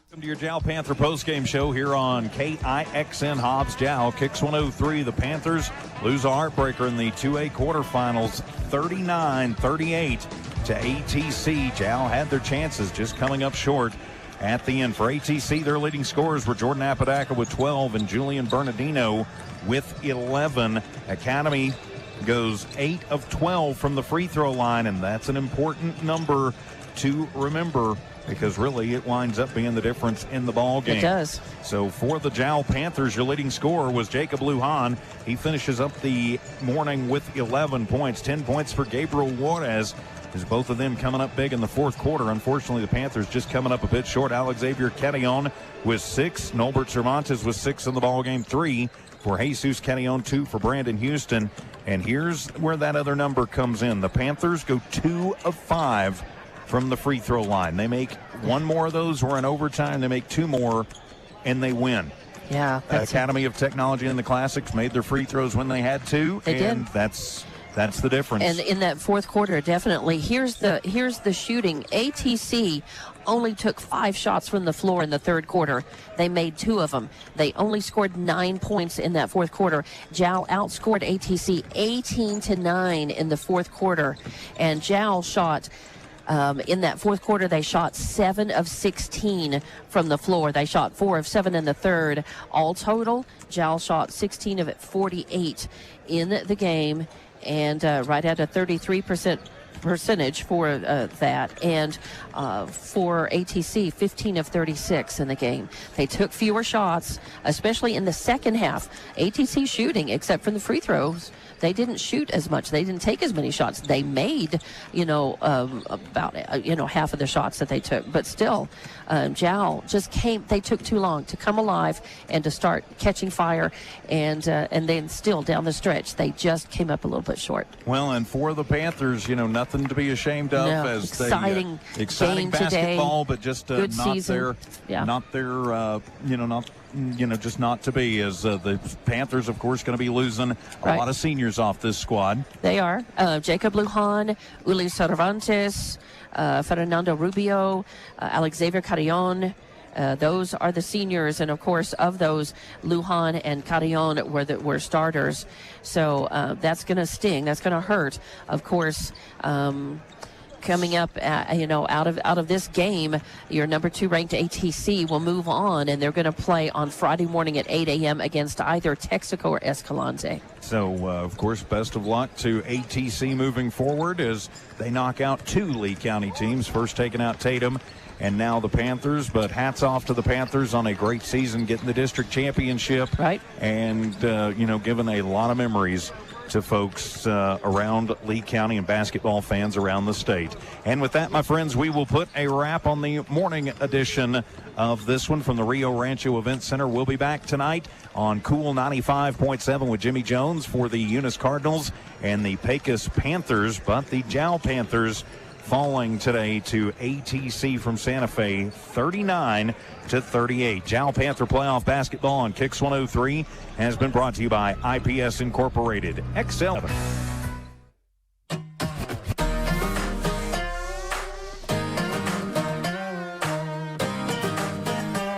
Welcome to your Jal Panther postgame show here on KIXN Hobbs Jal. Kicks 103. The Panthers lose a heartbreaker in the 2A quarterfinals, 39-38 to ATC. Jal had their chances, just coming up short at the end. For ATC, their leading scorers were Jordan Apodaca with 12 and Julian Bernardino with 11. Academy goes 8 of 12 from the free throw line, and that's an important number to remember, because really it winds up being the difference in the ball game. It does. So for the Jal Panthers, your leading scorer was Jacob Lujan. He finishes up the morning with 11 points. 10 points for Gabriel Juarez, as both of them coming up big in the fourth quarter. Unfortunately, the Panthers just coming up a bit short. Alexavier Carillon with 6. Nolbert Cervantes with 6 in the ball game. 3 for Jesus Carillon, 2 for Brandon Houston. And here's where that other number comes in. The Panthers go 2 of 5 from the free throw line. They make one more of those. We're in overtime. They make 2 more, and they win. Yeah. Academy of Technology in the Classics made their free throws when they had to. They and did. That's the difference. And in that fourth quarter, definitely. Here's the shooting. ATC only took 5 shots from the floor in the third quarter. They made 2 of them. They only scored 9 points in that fourth quarter. Jal outscored ATC 18-9 in the fourth quarter, and Jal shot. In that fourth quarter, they shot 7 of 16 from the floor. They shot 4 of 7 in the third. All total, Jal shot 16 of 48 in the game, and right at a 33% percentage for that. And for ATC, 15 of 36 in the game. They took fewer shots, especially in the second half. ATC shooting, except for the free throws, they didn't shoot as much. They didn't take as many shots. They made, about, half of the shots that they took. But still, Jal just they took too long to come alive and to start catching fire. And then still down the stretch, they just came up a little bit short. Well, and for the Panthers, nothing to be ashamed of. No, as exciting exciting game basketball, today. but just Good not season. not their, just not to be, as the Panthers, of course, going to be losing a lot of seniors off this squad. They are. Jacob Lujan, Uli Cervantes, Fernando Rubio, Alexavier Carillon. Those are the seniors, and of course, of those, Lujan and Carillon were starters. So that's going to sting. That's going to hurt. Of course, coming up, out of this game, your number 2 ranked ATC will move on, and they're going to play on Friday morning at 8 a.m. against either Texaco or Escalante. So, of course, best of luck to ATC moving forward as they knock out 2 Lee County teams, first taking out Tatum and now the Panthers. But hats off to the Panthers on a great season, getting the district championship. Right. And, giving a lot of memories to folks around Lee County and basketball fans around the state. And with that, my friends, we will put a wrap on the morning edition of this one from the Rio Rancho Event Center. We'll be back tonight on Cool 95.7 with Jimmy Jones for the Eunice Cardinals and the Pecos Panthers. But the Jal Panthers falling today to ATC from Santa Fe, 39-38. Jal Panther playoff basketball on Kicks 103 has been brought to you by IPS Incorporated. XL.